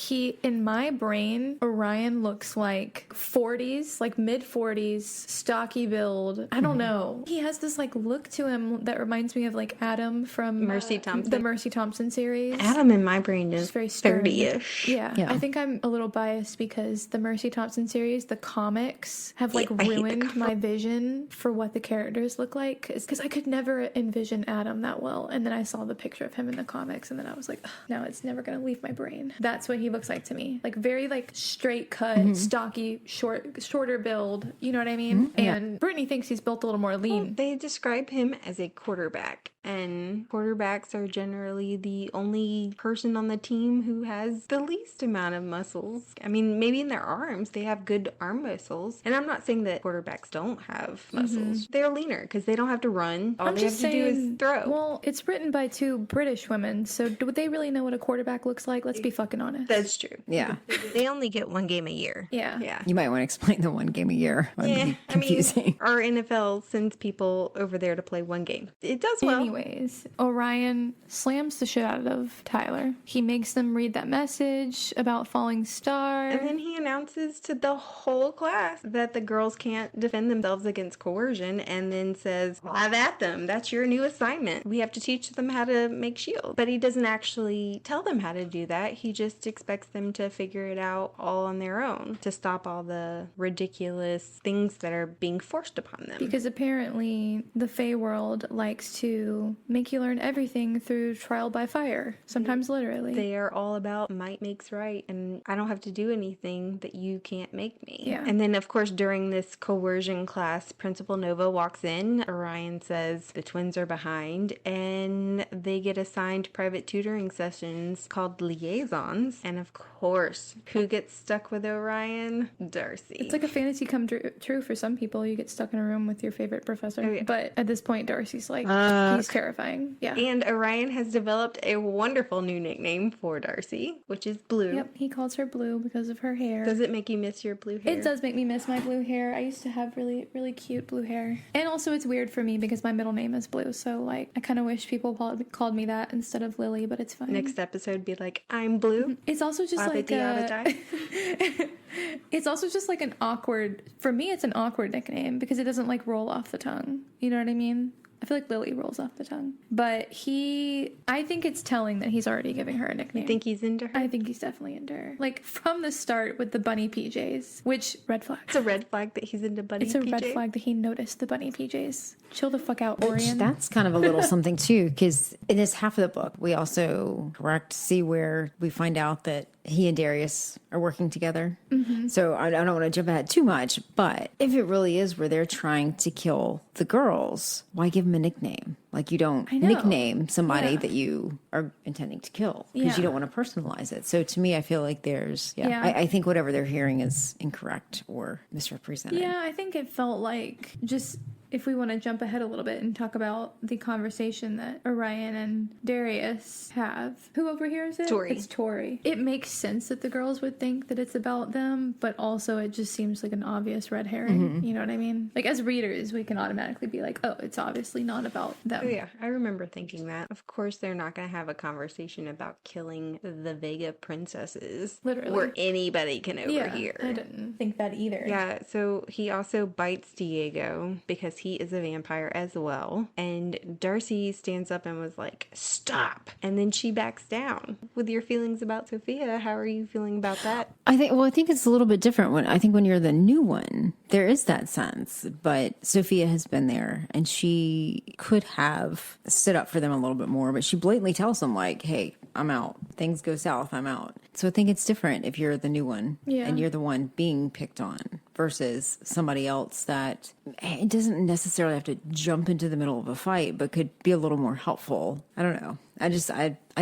in my brain, Orion looks like 40s, like mid-40s, stocky build. I don't know. He has this like look to him that reminds me of like Adam from Mercy Thompson. the Mercy Thompson series. Adam in my brain is It's very stern. 30-ish. Yeah. Yeah. I think I'm a little biased because the Mercy Thompson series, the comics, have like Yeah, I hate the ruined my vision for what the characters look like. Because I could never envision Adam that well. And then I saw the picture of him in the comics, and then I was like, "Ugh, now it's never gonna leave my brain." That's what he looks like to me. Like very like straight cut, stocky, shorter build. You know what I mean? And Brittany thinks he's built a little more lean. They describe him as a quarterback, and quarterbacks are generally the only person on the team who has the least amount of muscles. I mean, maybe in their arms, they have good arm muscles. And I'm not saying that quarterbacks don't have muscles. They're leaner because they don't have to run. All I'm they have just to do is saying, throw. well, it's written by two British women, so do they really know what a quarterback looks like? Let's be fucking honest. That's true. Yeah. They only get one game a year. Yeah. Yeah. You might want to explain the one game a year. That'd be I mean, confusing. our NFL sends people over there to play one game. It does well. Anyways, Orion slams the shit out of Tyler. He makes them read that message about Falling Star. And then he announces to the whole class that the girls can't defend themselves against coercion, and then says, have at them. That's your new assignment. We have to teach them how to make shields. But he doesn't actually tell them how to do that. He just expects them to figure it out all on their own to stop all the ridiculous things that are being forced upon them. Because apparently the Fey world likes to make you learn everything through trial by fire, sometimes literally. They are all about might makes right, and I don't have to do anything that you can't make me. Yeah. And then, of course, during this coercion class, Principal Nova walks in. Orion says the twins are behind, and they get assigned private tutoring sessions called liaisons. And of course, who gets stuck with Orion? Darcy. It's like a fantasy come true for some people. You get stuck in a room with your favorite professor. Oh, yeah. But at this point, Darcy's like, he's terrifying. Yeah. And Orion has developed a wonderful new nickname for Darcy, which is Blue. Yep, he calls her Blue because of her hair. Does it make you miss your blue hair? It does make me miss my blue hair. I used to have really, really cute blue hair. And also it's weird for me because my middle name is Blue. So, like, I kind of wish people called me that instead of Lily, but it's fine. Next episode be like, I'm Blue. It's also just like it's also just like an awkward, for me it's an awkward nickname because it doesn't like roll off the tongue. You know what I mean? I feel like Lily rolls off the tongue. But I think it's telling that he's already giving her a nickname. You think he's into her? I think he's definitely into her. Like, from the start with the bunny PJs, which, red flag. It's a red flag that he's into bunny It's a PJ. red flag that he noticed the bunny PJs. Chill the fuck out, Orion. That's kind of a little something too, because in this half of the book, we also see where we find out that he and Darius are working together. So I don't want to jump ahead too much, but if it really is where they're trying to kill the girls, why give them a nickname? Like, you don't know. nickname somebody Yeah. that you are intending to kill because Yeah. you don't want to personalize it. So to me, I feel like there's, Yeah. I think whatever they're hearing is incorrect or misrepresented. Yeah, I think it felt like, just if we want to jump ahead a little bit and talk about the conversation that Orion and Darius have. Who overhears it? Tory. It's Tory. It makes sense that the girls would think that it's about them, but also it just seems like an obvious red herring. You know what I mean? Like, as readers, we can automatically be like, oh, it's obviously not about them. Oh, yeah, I remember thinking that. Of course, they're not going to have a conversation about killing the Vega princesses. Literally. Where anybody can Yeah, overhear. I didn't think that either. Yeah, so he also bites Diego because he is a vampire as well. And Darcy stands up and was like, stop. And then she backs down. With your feelings about Sophia, how are you feeling about that? I think it's a little bit different when you're the new one, there is that sense, but Sophia has been there and she could have stood up for them a little bit more, but she blatantly tells them like, hey, I'm out. Things go south, I'm out. So I think it's different if you're the new one and you're the one being picked on versus somebody else that it doesn't necessarily have to jump into the middle of a fight, but could be a little more helpful. I don't know. I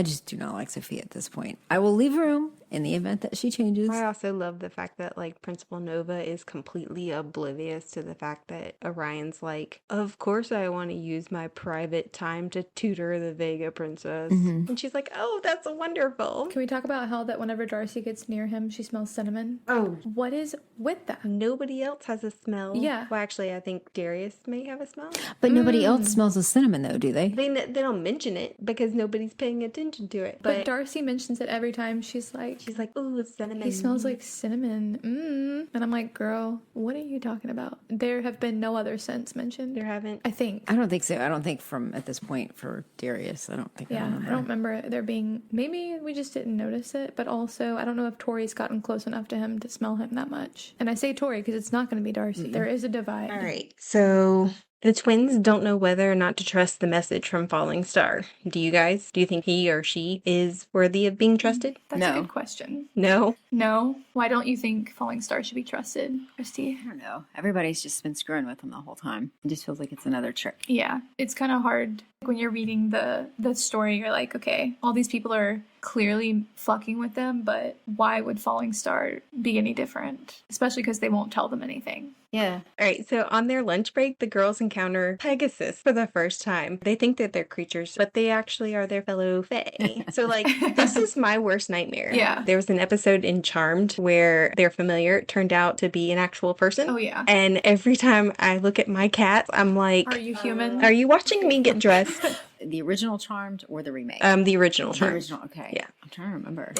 just do not like Sophia at this point. I will leave room in the event that she changes. I also love the fact that, like, Principal Nova is completely oblivious to the fact that Orion's like, of course I want to use my private time to tutor the Vega princess. And she's like, oh, that's wonderful. Can we talk about how that whenever Darcy gets near him, she smells cinnamon? Oh, What is with that? nobody else has a smell. Yeah. Well, actually, I think Darius may have a smell. But nobody else smells of cinnamon though, do they? They don't mention it because nobody's paying attention to it. But But Darcy mentions it every time. She's like, ooh, cinnamon. he smells like cinnamon. And I'm like, girl, what are you talking about? There have been no other scents mentioned. There haven't. I think. I don't think so. I don't think from at this point for Darius. I don't think I Yeah, remember. I don't remember there being. Maybe we just didn't notice it, but also I don't know if Tori's gotten close enough to him to smell him that much. And I say Tori because it's not going to be Darcy. There is a divide. All right. So the twins don't know whether or not to trust the message from Falling Star. Do you guys? Do you think he or she is worthy of being trusted? That's No. a good question. No. No. Why don't you think Falling Star should be trusted, Christy? I don't know. Everybody's just been screwing with him the whole time. It just feels like it's another trick. Yeah, it's kind of hard when you're reading the story. You're like, okay, all these people are clearly fucking with them, but why would Falling Star be any different? Especially because they won't tell them anything. Yeah. All right. So on their lunch break, the girls encounter Pegasus for the first time. They think that they're creatures, but they actually are their fellow fae. So, like, this is my worst nightmare. Yeah. There was an episode in Charmed where their familiar turned out to be an actual person. Oh, yeah. And every time I look at my cats, I'm like, Are you human? are you watching me get dressed? The original Charmed or the remake? The original The Charmed. original. Okay. Yeah. I'm trying to remember.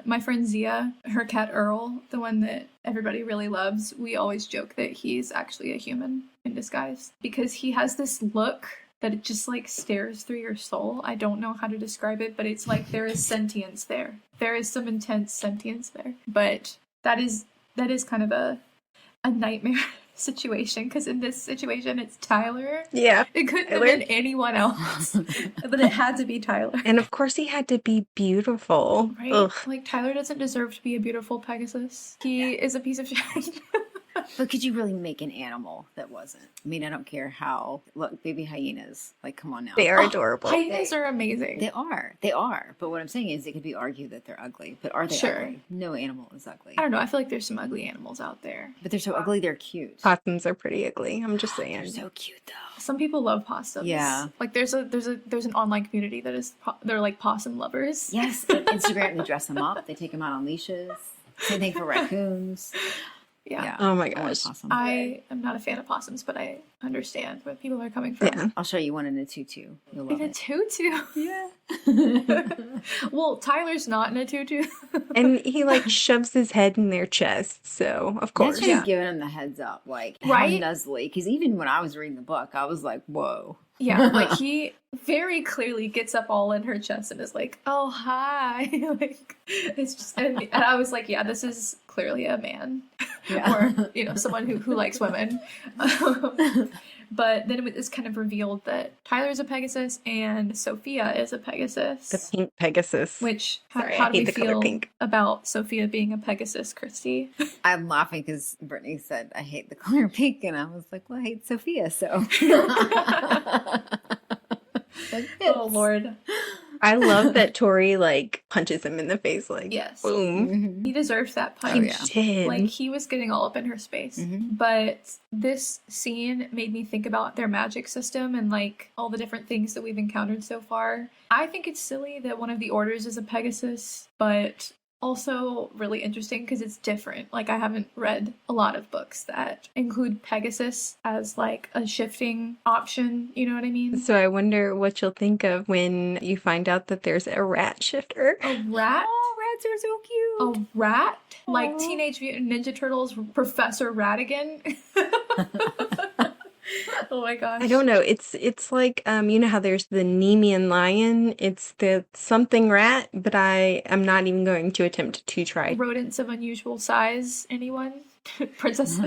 My friend Zia, her cat Earl, the one that everybody really loves, we always joke that he's actually a human in disguise because he has this look that it just like stares through your soul. I don't know how to describe it, but it's like there is sentience there. There is some intense sentience there. But that is kind of a nightmare situation because in this situation it's Tyler. Yeah. It couldn't have been anyone else, but it had to be Tyler. And of course he had to be beautiful. Right? Ugh. Like, Tyler doesn't deserve to be a beautiful Pegasus. He is a piece of shit. But could you really make an animal that wasn't? I mean, I don't care how. Look, baby hyenas. Like, come on now. They are adorable. Hyenas are amazing. They are. But what I'm saying is it could be argued that they're ugly. But are they Sure. ugly? No animal is ugly. I don't know. I feel like there's some ugly animals out there. But they're so ugly, they're cute. Possums are pretty ugly. I'm just saying. They're so cute, though. Some people love possums. Yeah. Like there's an online community that is they're like possum lovers. Yes, on Instagram, they dress them up. They take them out on leashes. Same thing for raccoons. Yeah. Oh my I love gosh. possums. I am not a fan of possums, but I understand where people are coming from. Yeah. I'll show you one in a tutu. You'll love In a it. tutu. Yeah. Well, Tyler's not in a tutu. And he like shoves his head in their chest. So of course. That's just giving them the heads up, like Right? how nuzzly. Because even when I was reading the book, I was like, "Whoa!" Yeah, like he very clearly gets up all in her chest and is like, "Oh, hi!" Like it's just, and I was like, "Yeah, this is clearly a man Yeah. or, you know, someone who likes women. But then it's kind of revealed that Tyler is a Pegasus and Sophia is a Pegasus. The pink Pegasus. Which, Sorry, how I do hate we the color feel pink. about Sophia being a Pegasus, Christy? I'm laughing because Brittany said, I hate the color pink. And I was like, well, I hate Sophia, so. Oh, Lord. I love that Tori, like, punches him in the face, like, Yes. boom. Mhm. He deserves that punch. Oh, yeah. Did. Like, he was getting all up in her space. Mhm. But this scene made me think about their magic system and, like, all the different things that we've encountered so far. I think it's silly that one of the orders is a Pegasus, but also really interesting because it's different. Like, I haven't read a lot of books that include Pegasus as, like, a shifting option. You know what I mean? So I wonder what you'll think of when you find out that there's a rat shifter. A rat? Oh, rats are so cute. A rat? Like Aw. Teenage Mutant Ninja Turtles Professor Ratigan? Oh my gosh. I don't know. It's like you know how there's the Nemean lion? It's the something rat, but I am not even going to attempt to try. Rodents of unusual size, anyone? Princess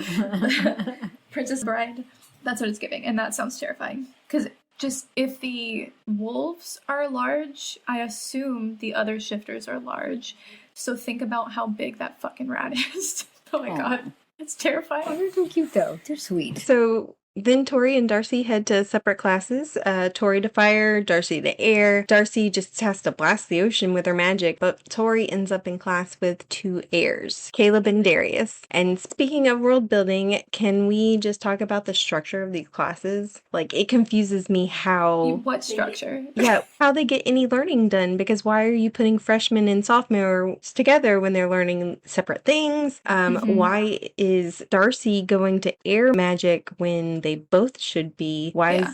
Princess Bride. That's what it's giving, and that sounds terrifying. Because just if the wolves are large, I assume the other shifters are large. So think about how big that fucking rat is. Oh my Aw. god. It's Oh, terrifying. they're so cute, though. They're sweet. So then Tori and Darcy head to separate classes. Tori to fire, Darcy to air. Darcy just has to blast the ocean with her magic, but Tori ends up in class with two airs, Caleb and Darius. And speaking of world building, can we just talk about the structure of these classes? Like, it confuses me how... What structure? Yeah, how they get any learning done, because why are you putting freshmen and sophomores together when they're learning separate things? Why is Darcy going to air magic when they both should be? Yeah.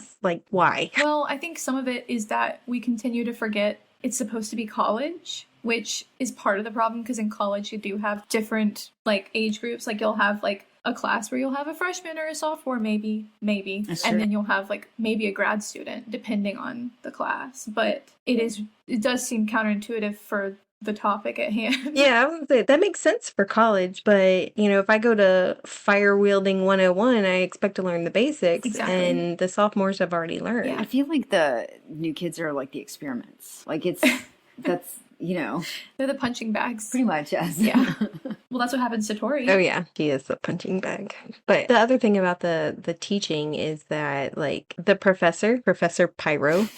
Why? Well, I think some of it is that we continue to forget it's supposed to be college, which is part of the problem because in college you do have different like age groups. Like you'll have like a class where you'll have a freshman or a sophomore, maybe, That's and true. then you'll have like maybe a grad student depending on the class. But it does seem counterintuitive for the topic at hand. Yeah, I would say that makes sense for college, but you know, if I go to fire wielding 101, I expect to learn the basics, Exactly. and the sophomores have already learned. Yeah. I feel like the new kids are like the experiments. Like that's, you know, They're the punching bags. pretty much, yes. Yeah. Well, that's what happens to Tori. Oh yeah, she is the punching bag. But the other thing about the teaching is that like the Professor Pyro,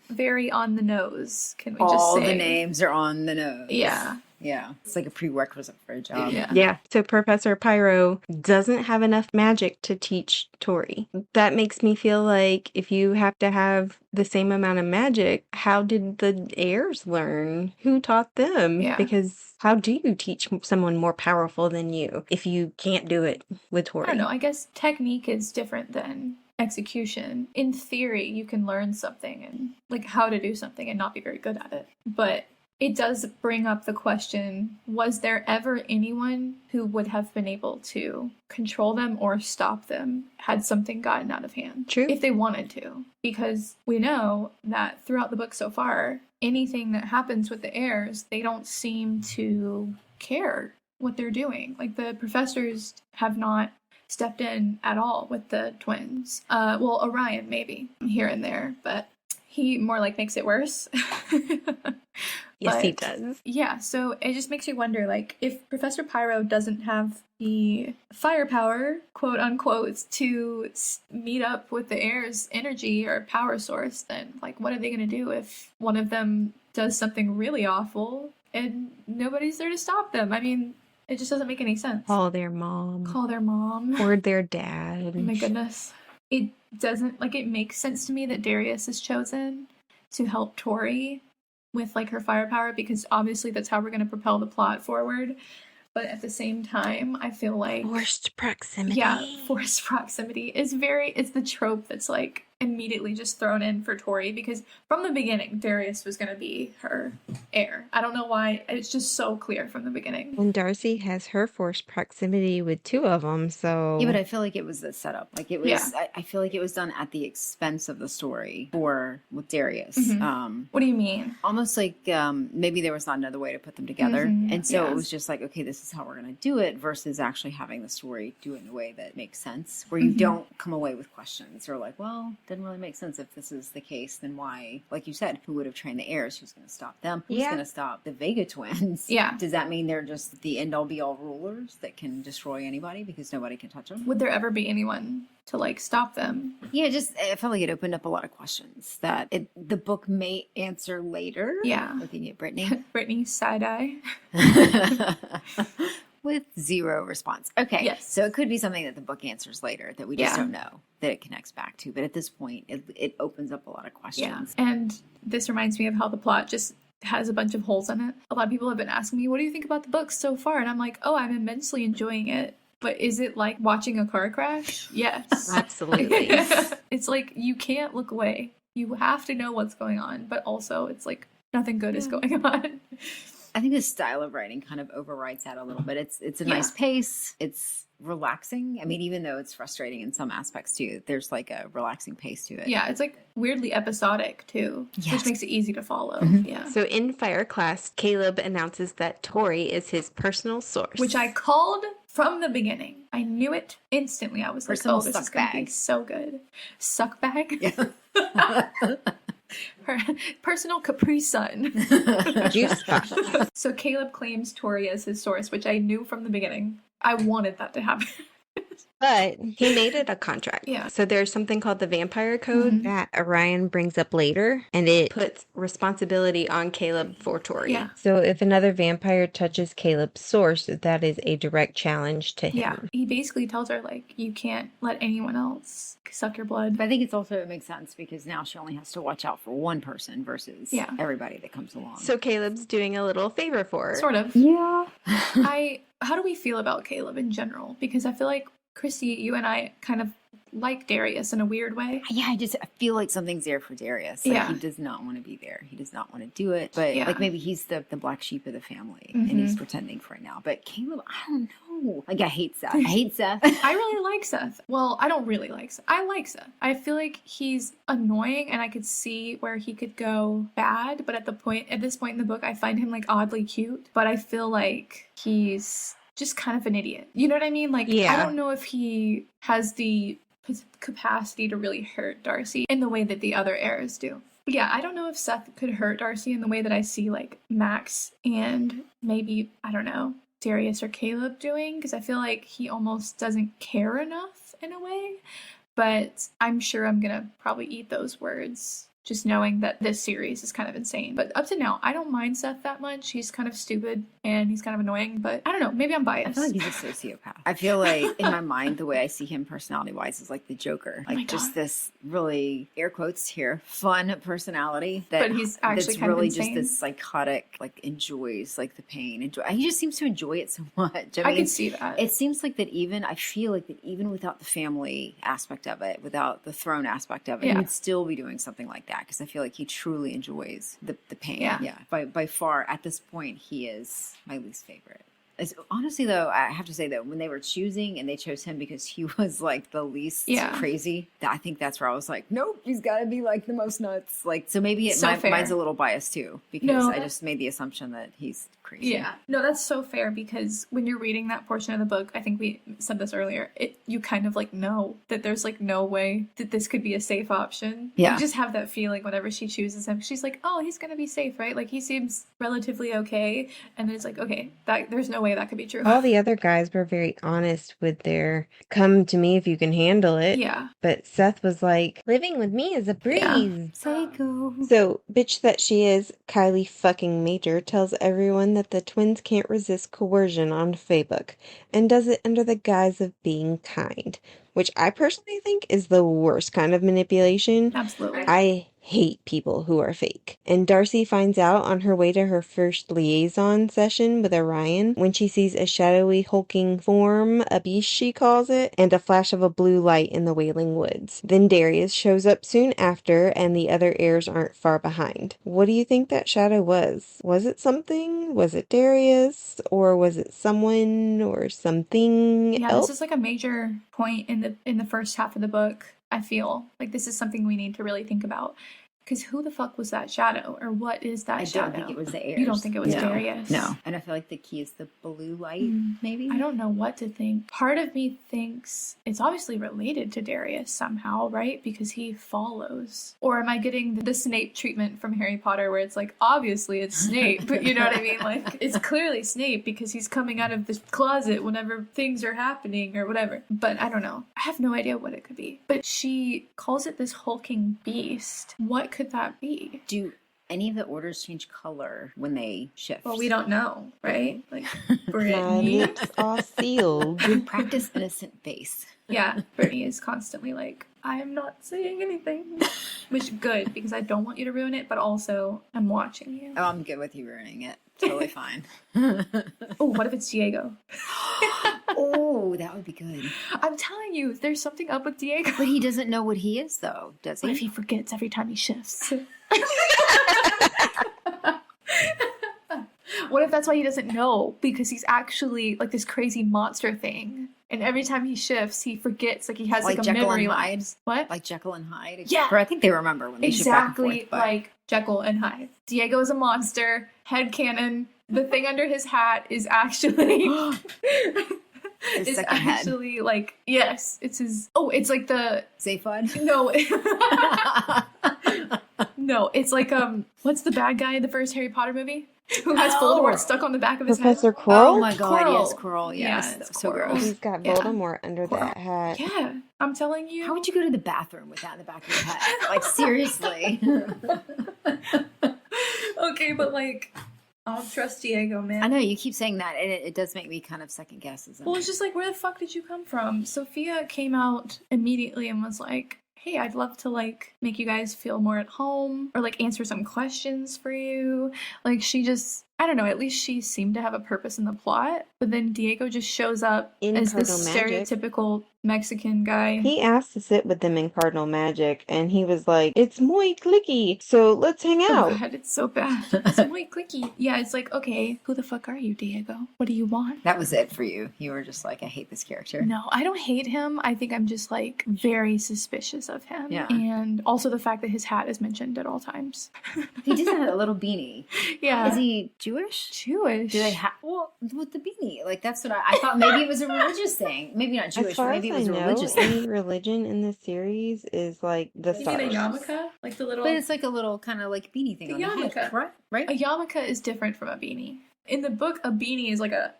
Very on the nose, can we just All say. the names are on the nose. Yeah. Yeah. It's like a prerequisite for a job. Yeah. yeah. So Professor Pyro doesn't have enough magic to teach Tori. That makes me feel like if you have to have the same amount of magic, how did the heirs learn? Who taught them? Yeah. Because how do you teach someone more powerful than you if you can't do it with Tori? I don't know. I guess technique is different than execution. In theory, you can learn something and like how to do something and not be very good at it. But it does bring up the question, was there ever anyone who would have been able to control them or stop them had something gotten out of hand? True. If they wanted to. Because we know that throughout the book so far, anything that happens with the heirs, they don't seem to care what they're doing. Like the professors have not stepped in at all with the twins. Well, Orion maybe here and there, but he more like makes it worse. Yes, he But, does. Yeah, so it just makes you wonder, like, if Professor Pyro doesn't have the firepower, quote unquote, to meet up with the heir's energy or power source, then, like, what are they going to do if one of them does something really awful and nobody's there to stop them? I mean, it just doesn't make any sense. Call their mom. Call their mom. Or their dad. Oh my goodness. It doesn't, like, it makes sense to me that Darius is chosen to help Tori with, like, her firepower, because obviously that's how we're going to propel the plot forward. But at the same time, I feel like... Forced proximity. Yeah, forced proximity is it's the trope that's, like, immediately just thrown in for Tori because from the beginning, Darius was going to be her heir. I don't know why. It's just so clear from the beginning. And Darcy has her forced proximity with two of them, so... Yeah, but I feel like it was a setup. Like it was, Yeah. I feel like it was done at the expense of the story with Darius. What do you mean? Almost like maybe there was not another way to put them together. And so it was just like, okay, this is how we're going to do it versus actually having the story do it in a way that makes sense, where you don't come away with questions or like, well, didn't really make sense. If this is the case, then why, like you said, who would have trained the heirs? Who's going to stop them? Who's going to stop the Vega twins? Yeah. Does that mean they're just the end all be all rulers that can destroy anybody because nobody can touch them? Would there ever be anyone to like stop them? Yeah, just I felt like it opened up a lot of questions that the book may answer later. Yeah. Looking at Brittany. Brittany side eye. With zero response. Okay. Yes. So it could be something that the book answers later that we just don't know that it connects back to. But at this point, it opens up a lot of questions. Yeah. And this reminds me of how the plot just has a bunch of holes in it. A lot of people have been asking me, what do you think about the book so far? And I'm like, oh, I'm immensely enjoying it. But is it like watching a car crash? Yes. Absolutely. It's like you can't look away. You have to know what's going on. But also it's like nothing good is going on. I think the style of writing kind of overrides that a little bit. It's a nice pace. It's relaxing. I mean, even though it's frustrating in some aspects too, there's like a relaxing pace to it. Yeah, it's like weirdly episodic too, which makes it easy to follow. Yeah. So in Fire Class, Caleb announces that Tori is his personal source. Which I called from the beginning. I knew it instantly. I was Personal like, oh, this is suck going to be bag. so good. Suck bag? Yeah. Her personal Capri Sun. Juice box. So Caleb claims Tori as his source, which I knew from the beginning. I wanted that to happen. But he made it a contract. Yeah. So there's something called the Vampire Code that Orion brings up later, and it puts responsibility on Caleb for Tori. Yeah. So if another vampire touches Caleb's source, that is a direct challenge to him. Yeah. He basically tells her, like, you can't let anyone else suck your blood. But I think it makes sense because now she only has to watch out for one person versus everybody that comes along. So Caleb's doing a little favor for her. Sort of. Yeah. How do we feel about Caleb in general? Because I feel like, Christy, you and I kind of like Darius in a weird way. Yeah, I feel like something's there for Darius. Like, he does not want to be there. He does not want to do it. But like maybe he's the black sheep of the family and he's pretending for it now. But Caleb, I don't know. Like I hate Seth. I really like Seth. Well, I don't really like Seth. I like Seth. I feel like he's annoying and I could see where he could go bad. But at this point in the book, I find him like oddly cute. But I feel like he's just kind of an idiot. You know what I mean? Like, I don't know if he has the capacity to really hurt Darcy in the way that the other heirs do. But yeah, I don't know if Seth could hurt Darcy in the way that I see like Max and maybe, I don't know, Darius or Caleb doing, because I feel like he almost doesn't care enough in a way. But I'm sure I'm gonna probably eat those words, just knowing that this series is kind of insane. But up to now, I don't mind Seth that much. He's kind of stupid and he's kind of annoying, but I don't know. Maybe I'm biased. I feel like he's a sociopath. I feel like in my mind, the way I see him personality-wise is like the Joker. Like just this really, air quotes here, fun personality. But he's actually that's kind really of insane. Just this psychotic, like enjoys like the pain. He just seems to enjoy it so much. I can see that. It seems like that I feel like that even without the family aspect of it, without the throne aspect of it, he would still be doing something like that because I feel like he truly enjoys the pain. Yeah. By far, at this point, he is my least favorite. Honestly, though, I have to say that when they were choosing and they chose him because he was like the least crazy, I think that's where I was like, nope, he's got to be like the most nuts. Like, so maybe mine's a little biased too because I just made the assumption that he's crazy. Yeah, no, that's so fair because when you're reading that portion of the book, I think we said this earlier, you kind of like know that there's like no way that this could be a safe option. Yeah. You just have that feeling whenever she chooses him. She's like, oh, he's going to be safe, right? Like he seems relatively okay. And then it's like, okay, there's no way that could be true. All the other guys were very honest with their come to me if you can handle it. Yeah. But Seth was like, living with me is a breeze. Yeah. Psycho. So, bitch that she is, Kylie fucking Major tells everyone that the twins can't resist coercion on Facebook and does it under the guise of being kind, which I personally think is the worst kind of manipulation. Absolutely. I hate people who are fake. And Darcy finds out on her way to her first liaison session with Orion when she sees a shadowy hulking form, a beast she calls it, and a flash of a blue light in the Wailing Woods. Then Darius shows up soon after and the other heirs aren't far behind. What do you think that shadow was? Was it something? Was it Darius? Or was it someone or something else? This is like a major point in the first half of the book. I feel like this is something we need to really think about. Because who the fuck was that shadow? Or what is that shadow? I don't think it was the heirs. You don't think it was Darius? No. And I feel like the key is the blue light, maybe? I don't know what to think. Part of me thinks it's obviously related to Darius somehow, right? Because he follows. Or am I getting the Snape treatment from Harry Potter where it's like, obviously it's Snape. You know what I mean? Like, it's clearly Snape because he's coming out of the closet whenever things are happening or whatever. But I don't know. I have no idea what it could be. But she calls it this hulking beast. What could that be? Do any of the orders change color when they shift? Well, we don't know, right? Like, My lips are sealed. Practice innocent face. Yeah, Brittany is constantly like, I'm not saying anything. Which good, because I don't want you to ruin it, but also I'm watching you. Oh, I'm good with you ruining it. Totally fine. Oh, what if it's Diego? Oh, that would be good. I'm telling you, there's something up with Diego. But he doesn't know what he is, though, does he? What if he forgets every time he shifts? What if that's why he doesn't know? Because he's actually like this crazy monster thing. And every time he shifts, he forgets. Like he has like a Jekyll memory and Hyde? lapse. What? Like Jekyll and Hyde? Yeah. Or I think they remember when they shift back and forth, but... like Jekyll and Hyde. Diego is a monster. Headcanon. The thing under his hat is actually... His is second head. actually like... Yes. It's his... Oh, it's like the... Zaphod? No. No, it's like... What's the bad guy in the first Harry Potter movie? Who has Voldemort stuck on the back of his Professor head? Quirrell? Oh my god, Quirrell. yes, Quirrell, yes. Yeah, That's it's so Quirrell. gross. He's got Yeah. Voldemort under that hat. Yeah, I'm telling you. How would you go to the bathroom with that in the back of your head? Like, seriously. Okay, but like... I don't trust Diego, man. I know, you keep saying that, and it does make me kind of second guess. Well, it's just like, where the fuck did you come from? Sophia came out immediately and was like, hey, I'd love to like make you guys feel more at home or like answer some questions for you. Like she just, I don't know, at least she seemed to have a purpose in the plot. But then Diego just shows up as this stereotypical Mexican guy. He asked to sit with them in Cardinal Magic, and he was like, it's muy clicky, so let's hang Oh out. God, it's so bad. It's muy clicky. Yeah, it's like, okay, who the fuck are you, Diego? What do you want? That was it for you. You were just like, I hate this character. No, I don't hate him. I think I'm just like very suspicious of him. Yeah. And also the fact that his hat is mentioned at all times. He does have a little beanie. Yeah. Is he Jewish? Jewish? Do they have... Well, with the beanie. Like, that's what I thought maybe it was a religious thing. Maybe not Jewish, As far but maybe as it was I a know, religious thing. any religion in the series is like the You mean a stars. yarmulke? Like the little... But it's like a little kind of like beanie thing The on the yarmulke. head, right? A yarmulke is different from a beanie. In the book, a beanie is like a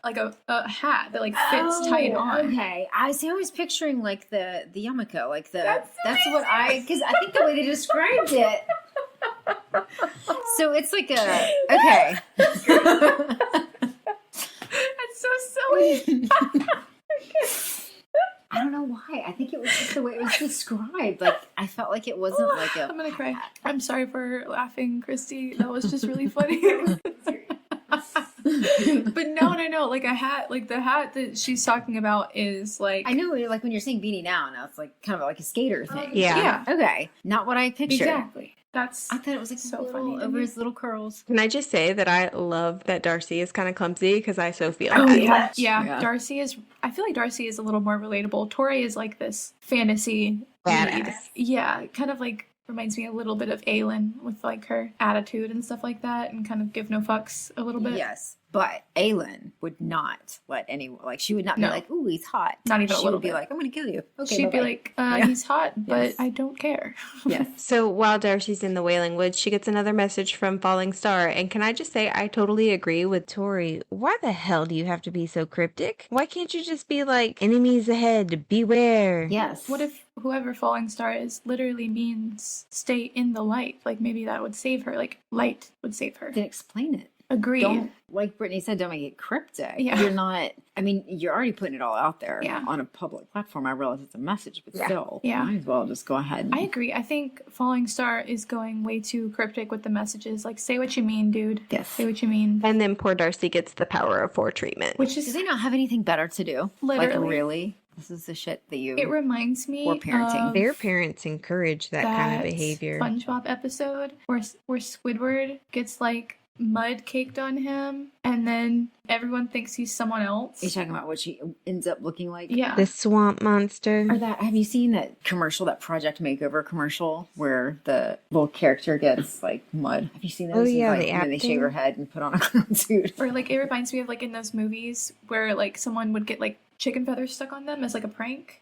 hat that like fits tight on. Okay, I was picturing like the yarmulke, like the That's what because I think the way they described it. So it's like a okay. That's so silly. I don't know why. I think it was just the way it was described. Like I felt like it wasn't like a. I'm gonna cry. I'm sorry for laughing, Christy. That was just really funny. But no. Like a hat, like the hat that she's talking about is like... I know, like when you're saying beanie now it's like kind of like a skater thing. Yeah. Okay, not what I pictured. Exactly. I thought it was like so so funny to over me. his little curls. Can I just say that I love that Darcy is kind of clumsy because I so feel Oh, that. yeah. Darcy is... I feel like Darcy is a little more relatable. Tori is like this fantasy... Badass. lead. Yeah, kind of like reminds me a little bit of Aelin with like her attitude and stuff like that and kind of give no fucks a little bit. Yes, but Aelin would not let anyone, like, she would not be No. like, ooh, he's hot. Not even a She little would be bit. like, I'm going to kill you. Okay, She'd be bye-bye. like, Yeah. he's hot, but Yes. I don't care. Yes. So while Darcy's in the Wailing Woods, she gets another message from Falling Star. And can I just say, I totally agree with Tori. Why the hell do you have to be so cryptic? Why can't you just be like, enemies ahead, beware? Yes. What if whoever Falling Star is literally means stay in the light? Like maybe that would save her. Like light would save her. Then explain it. Agree. Don't, like Brittany said, don't make it cryptic. Yeah. You're not, I mean, you're already putting it all out there Yeah. on a public platform. I realize it's a message, but still, Yeah. might as well just go ahead. I agree. I think Falling Star is going way too cryptic with the messages. Like, say what you mean, dude. Yes. Say what you mean. And then poor Darcy gets the power of 4 treatment. Which Do is, they not have anything better to do? Literally. Like, really? This is the shit that you... it reminds me Poor parenting. of Their parents encourage that kind of behavior. SpongeBob episode where Squidward gets like mud caked on him and then everyone thinks he's someone else. You're talking about what she ends up looking like? Yeah. The swamp monster. Or that, have you seen that commercial, that Project Makeover commercial, where the little character gets like mud? Have you seen those? Oh, yeah, And, the and then they acting. shave her head and put on a clown suit. Or like it reminds me of like in those movies where like someone would get like chicken feathers stuck on them as like a prank.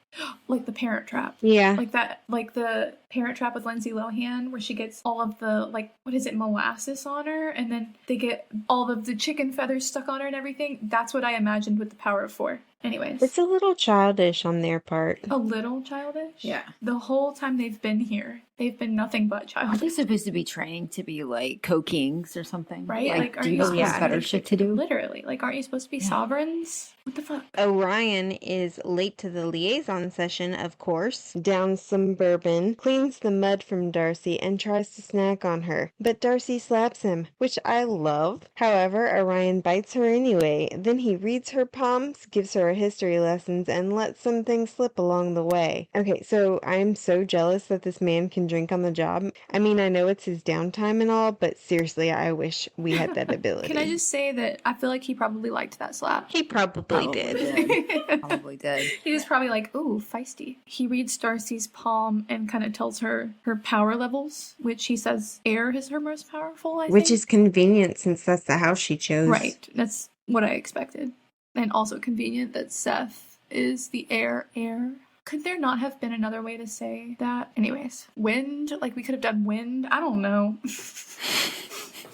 Like the Parent Trap. Yeah. Like that, like the Parent Trap with Lindsay Lohan, where she gets all of the, like, what is it, molasses on her, and then they get all of the chicken feathers stuck on her and everything. That's what I imagined with the Power of 4. Anyways. It's a little childish on their part. A little childish? Yeah. The whole time they've been here, they've been nothing but Aren't childish. they supposed to be training to be like co-kings or something? Right? Like, do aren't you you have supposed better to- shit to do? Literally. Like, aren't you supposed to be sovereigns? What the fuck? Orion is late to the liaison session, of course, downs some bourbon, cleans the mud from Darcy, and tries to snack on her. But Darcy slaps him, which I love. However, Orion bites her anyway. Then he reads her palms, gives her a history lessons, and lets some things slip along the way. Okay, so I'm so jealous that this man can drink on the job. I mean, I know it's his downtime and all, but seriously, I wish we had that ability. Can I just say that I feel like he probably liked that slap? He probably did. Probably did. He was probably like, ooh, feisty. He reads Darcy's palm and kind of tells her her power levels, which he says air is her most powerful, I think. Which is convenient since that's the house she chose. Right. That's what I expected. And also convenient that Seth is the air. Could there not have been another way to say that? Anyways, wind, like we could have done wind. I don't know.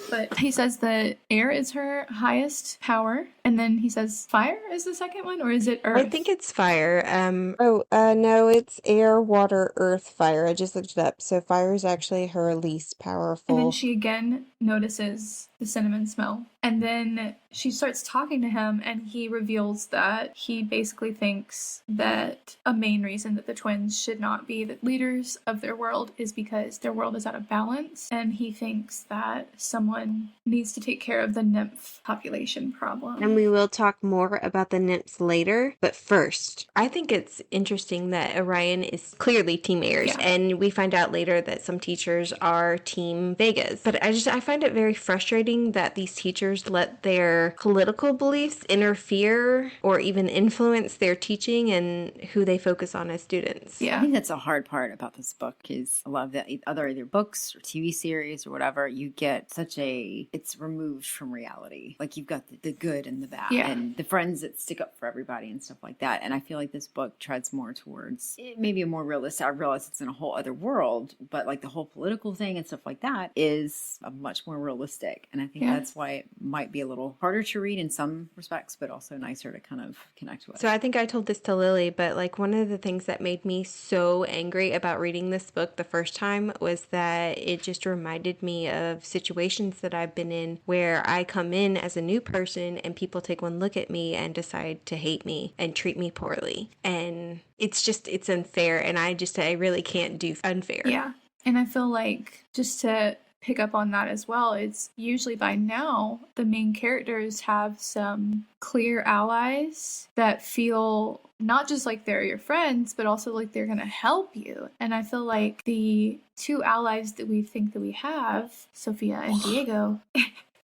But he says that air is her highest power, and then he says fire is the second one, or is it earth? I think it's fire. No, it's air, water, earth, fire. I just looked it up. So fire is actually her least powerful. And then she again notices the cinnamon smell. And then she starts talking to him, and he reveals that he basically thinks that a main reason that the twins should not be the leaders of their world is because their world is out of balance. And he thinks that someone needs to take care of the nymph population problem. And we will talk more about the nymphs later. But first, I think it's interesting that Orion is clearly Team Airs. Yeah. And we find out later that some teachers are Team Vegas. But I find it very frustrating that these teachers let their political beliefs interfere or even influence their teaching and who they focus on as students. I Yeah. think that's a hard part about this book is a lot of the other either books or TV series or whatever, you get such it's removed from reality. Like you've got the good and the bad Yeah. and the friends that stick up for everybody and stuff like that. And I feel like this book treads more towards maybe a more realistic, I realize it's in a whole other world, but like the whole political thing and stuff like that is a much more realistic. And I think Yeah. that's why it might be a little harder to read in some respects, but also nicer to kind of connect with. So I think I told this to Lily, but like one of the things that made me so angry about reading this book the first time was that it just reminded me of situations that I've been in where I come in as a new person and people take one look at me and decide to hate me and treat me poorly. And it's unfair. And I really can't do unfair. Yeah. And I feel like just to pick up on that as well, it's usually by now the main characters have some clear allies that feel not just like they're your friends, but also like they're going to help you. And I feel like the two allies that we think that we have, Sophia and Diego,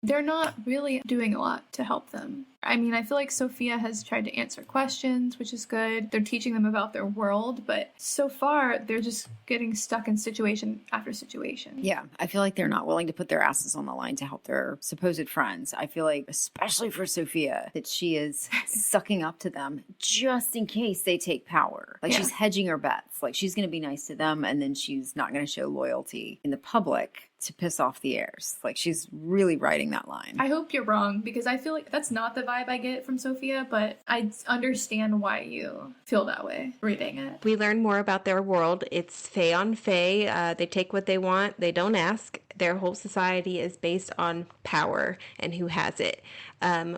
they're not really doing a lot to help them. I mean, I feel like Sophia has tried to answer questions, which is good. They're teaching them about their world, but so far they're just getting stuck in situation after situation. Yeah, I feel like they're not willing to put their asses on the line to help their supposed friends. I feel like, especially for Sophia, that she is sucking up to them just in case they take power. Like Yeah. she's hedging her bets. Like she's going to be nice to them and then she's not going to show loyalty in the public to piss off the heirs. Like she's really riding that line. I hope you're wrong, because I feel like that's not the vibe vibe I get from Sophia, but I understand why you feel that way reading it. We learn more about their world. It's Fae on Fae. They take what they want. They don't ask. Their whole society is based on power and who has it.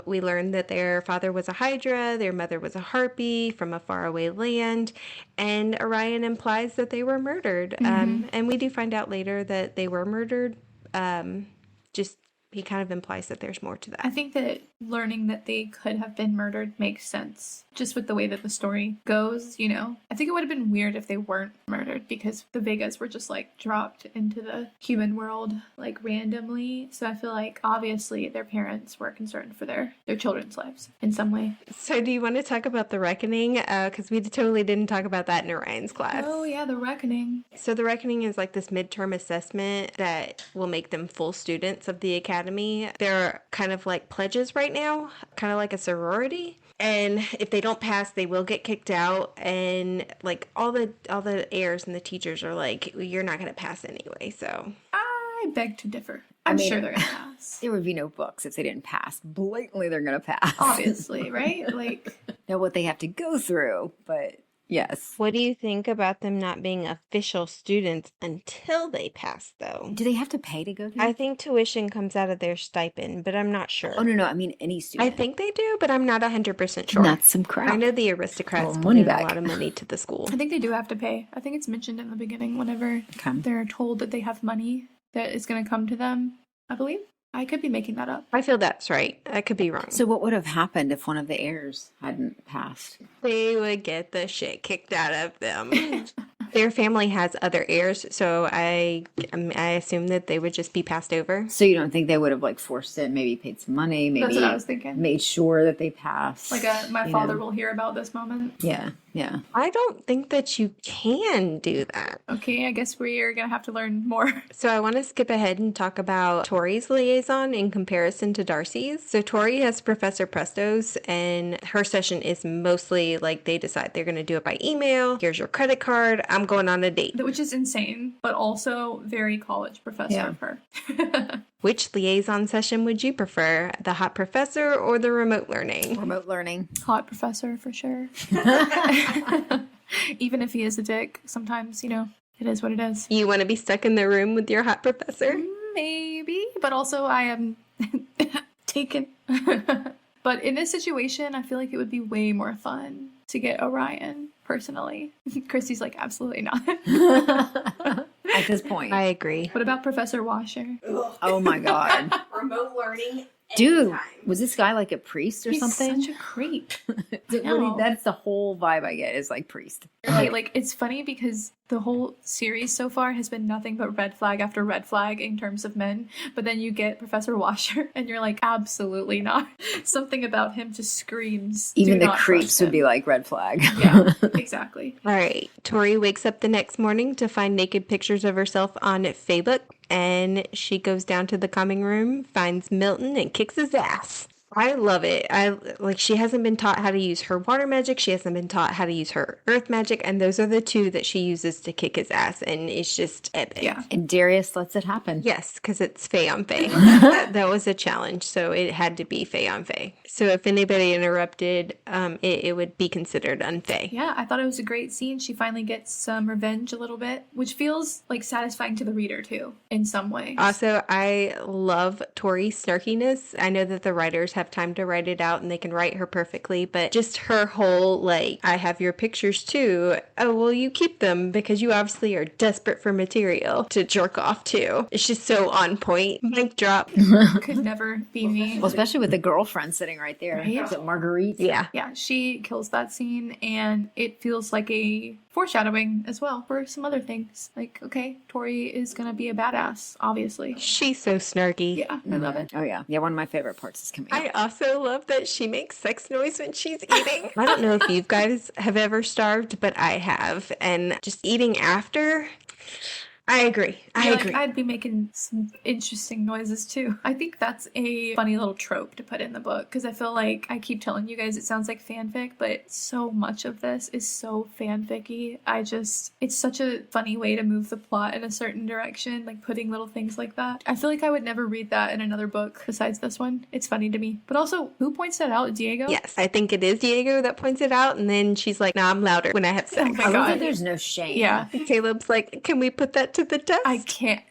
We learn that their father was a Hydra, their mother was a Harpy from a faraway land, and Orion implies that they were murdered. And we do find out later that they were murdered. Just he kind of implies that there's more to that. I think that learning that they could have been murdered makes sense, just with the way that the story goes, you know. I think it would have been weird if they weren't murdered, because the Vegas were just, like, dropped into the human world, like, randomly. So I feel like, obviously, their parents were concerned for their children's lives in some way. So do you want to talk about the Reckoning? Because we totally didn't talk about that in Orion's class. Oh, yeah, the Reckoning. So the Reckoning is like this midterm assessment that will make them full students of the academy. They're kind of like pledges right now, kind of like a sorority. And if they don't pass, they will get kicked out. And like all the heirs and the teachers are like, you're not going to pass anyway. So I beg to differ. I'm sure they're going to pass. There would be no books if they didn't pass. Blatantly, they're going to pass. Obviously, right? Like, Know what they have to go through, but yes. what do you think about them not being official students until they pass, though? Do they have to pay to go there? I think tuition comes out of their stipend, but I'm not sure. Oh, no, I mean any student. I think they do, but I'm not 100% sure. That's some crap. I know the aristocrats Well, put money in back. a lot of money to the school. I think they do have to pay. I think it's mentioned in the beginning whenever Okay. they're told that they have money that is going to come to them, I believe. I could be making that up. I feel that's right. I could be wrong. So what would have happened if one of the heirs hadn't passed? They would get the shit kicked out of them. Their family has other heirs, so I assume that they would just be passed over. So you don't think they would have like forced it, maybe paid some money, maybe That's what I was thinking. made sure that they passed? Like my you father know? will hear about this moment. Yeah. I don't think that you can do that. Okay, I guess we are going to have to learn more. So I want to skip ahead and talk about Tori's liaison in comparison to Darcy's. So Tori has Professor Presto's, and her session is mostly like they decide they're going to do it by email. Here's your credit card. I'm going on a date. Which is insane, but also very college professor Yeah. of her. Which liaison session would you prefer? The hot professor or the remote learning? Remote learning. Hot professor for sure. Even if he is a dick, sometimes, you know, it is what it is. You want to be stuck in the room with your hot professor? Maybe, but also I am taken. But in this situation, I feel like it would be way more fun to get Orion, personally. Christy's like, absolutely not. At this point. I agree. What about Professor Washer? Oh my god. Remote learning. Dude, was this guy like a priest or He's something? such a creep. That's the whole vibe I get, is like priest. Okay, like, it's funny because the whole series so far has been nothing but red flag after red flag in terms of men. But then you get Professor Washer, and you're like, absolutely not. Something about him just screams. Even "Do the not creeps trust would him." be like red flag. Yeah, exactly. All right. Tori wakes up the next morning to find naked pictures of herself on Facebook, and she goes down to the common room, finds Milton, and kicks his ass. I love it. She hasn't been taught how to use her water magic. She hasn't been taught how to use her earth magic. And those are the two that she uses to kick his ass. And it's just epic. Yeah. And Darius lets it happen. Yes, because it's Fae on Fae. that was a challenge. So it had to be Fae on Fae. So if anybody interrupted, it would be considered unfae. Yeah, I thought it was a great scene. She finally gets some revenge a little bit, which feels like satisfying to the reader too, in some way. Also, I love Tori's snarkiness. I know that the writers have time to write it out and they can write her perfectly, but just her whole, like, I have your pictures too. Oh, well, you keep them because you obviously are desperate for material to jerk off to. It's just so on point. Mic drop. Could never be me. Well, especially with the girlfriend sitting right there. Right? Is it Marguerite? Yeah. Yeah, she kills that scene, and it feels like a foreshadowing as well for some other things. Like, okay, Tori is gonna be a badass, obviously. She's so snarky. Yeah, I love it. Oh, yeah. Yeah, one of my favorite parts is coming up. I also love that she makes sex noise when she's eating. I don't know if you guys have ever starved, but I have. And just eating after, I agree. I feel agree. like I'd be making some interesting noises too. I think that's a funny little trope to put in the book because I feel like I keep telling you guys it sounds like fanfic, but so much of this is so fanficky. It's such a funny way to move the plot in a certain direction, like putting little things like that. I feel like I would never read that in another book besides this one. It's funny to me. But also, who points that out? Diego? Yes, I think it is Diego that points it out, and then she's like, "Nah, I'm louder when I have sex." Oh my I love God. that there's no shame. Yeah. Caleb's like, "Can we put that to the test?" I can't.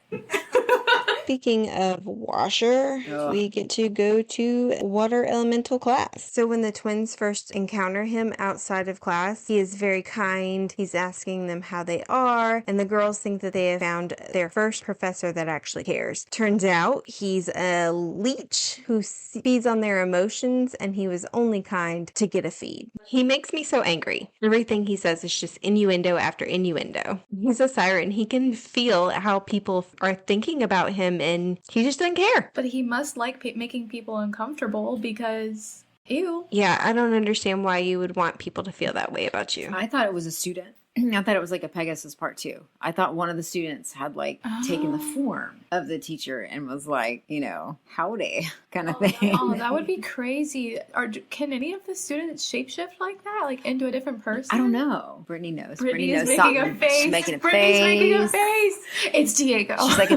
Speaking of washer, we get to go to water elemental class. So when the twins first encounter him outside of class, he is very kind. He's asking them how they are, and the girls think that they have found their first professor that actually cares. Turns out he's a leech who feeds on their emotions, and he was only kind to get a feed. He makes me so angry. Everything he says is just innuendo after innuendo. He's a siren. He can feel how people are thinking about him, and he just doesn't care. But he must like making people uncomfortable because, ew. Yeah, I don't understand why you would want people to feel that way about you. I thought it was a student. I thought it was like a Pegasus part 2. I thought one of the students had like taken the form of the teacher and was like, howdy kind of thing. Oh, that would be crazy. Can any of the students shapeshift like that? Like into a different person? I don't know. Brittany knows. Brittany knows is making a something. face. She's making a Brittany's making a face. face. It's Diego. She's like,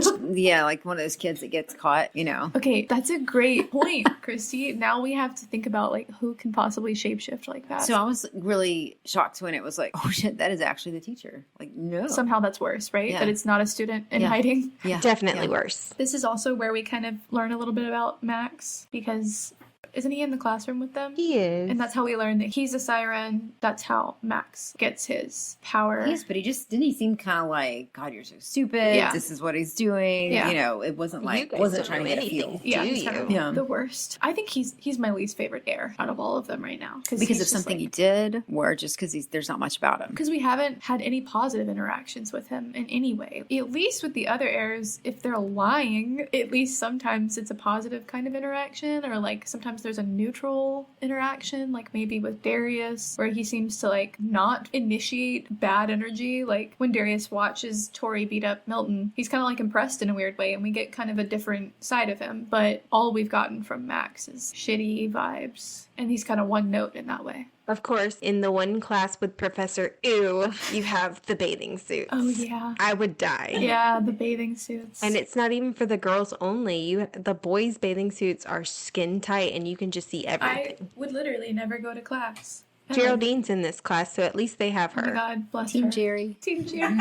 like one of those kids that gets caught, Okay, that's a great point, Christy. Now we have to think about like who can possibly shapeshift like that. So I was really shocked when it was like, oh shit, that is actually the teacher. Like, no. Somehow that's worse, right? Yeah. That it's not a student in Yeah. hiding. Yeah. Definitely Yeah. worse. This is also where we kind of learn a little bit about Max because isn't he in the classroom with them? He is. And that's how we learn that he's a siren. That's how Max gets his power. Yes, but didn't he seem kind of like, God, you're so stupid. Yeah. This is what he's doing. Yeah. It wasn't You like, guys wasn't don't trying to know get a feel. anything. Yeah, Do he's kind of you? Yeah. the worst. I think he's my least favorite heir out of all of them right now. Because he's of just something he like- did, or just because there's not much about him. Because we haven't had any positive interactions with him in any way. At least with the other heirs, if they're lying, at least sometimes it's a positive kind of interaction, or like sometimes there's a neutral interaction, like maybe with Darius, where he seems to like not initiate bad energy. Like when Darius watches Tory beat up Milton, he's kind of like impressed in a weird way, and we get kind of a different side of him. But all we've gotten from Max is shitty vibes, and he's kind of one note in that way. Of course, in the one class with Professor Ew, you have the bathing suits. Oh yeah. I would die. Yeah, the bathing suits. And it's not even for the girls only. The boys' bathing suits are skin tight, and you can just see I everything. would literally never go to class. Ever. Geraldine's in this class, so at least they have Oh my her. God, bless Team her. Jerry. Team Jerry.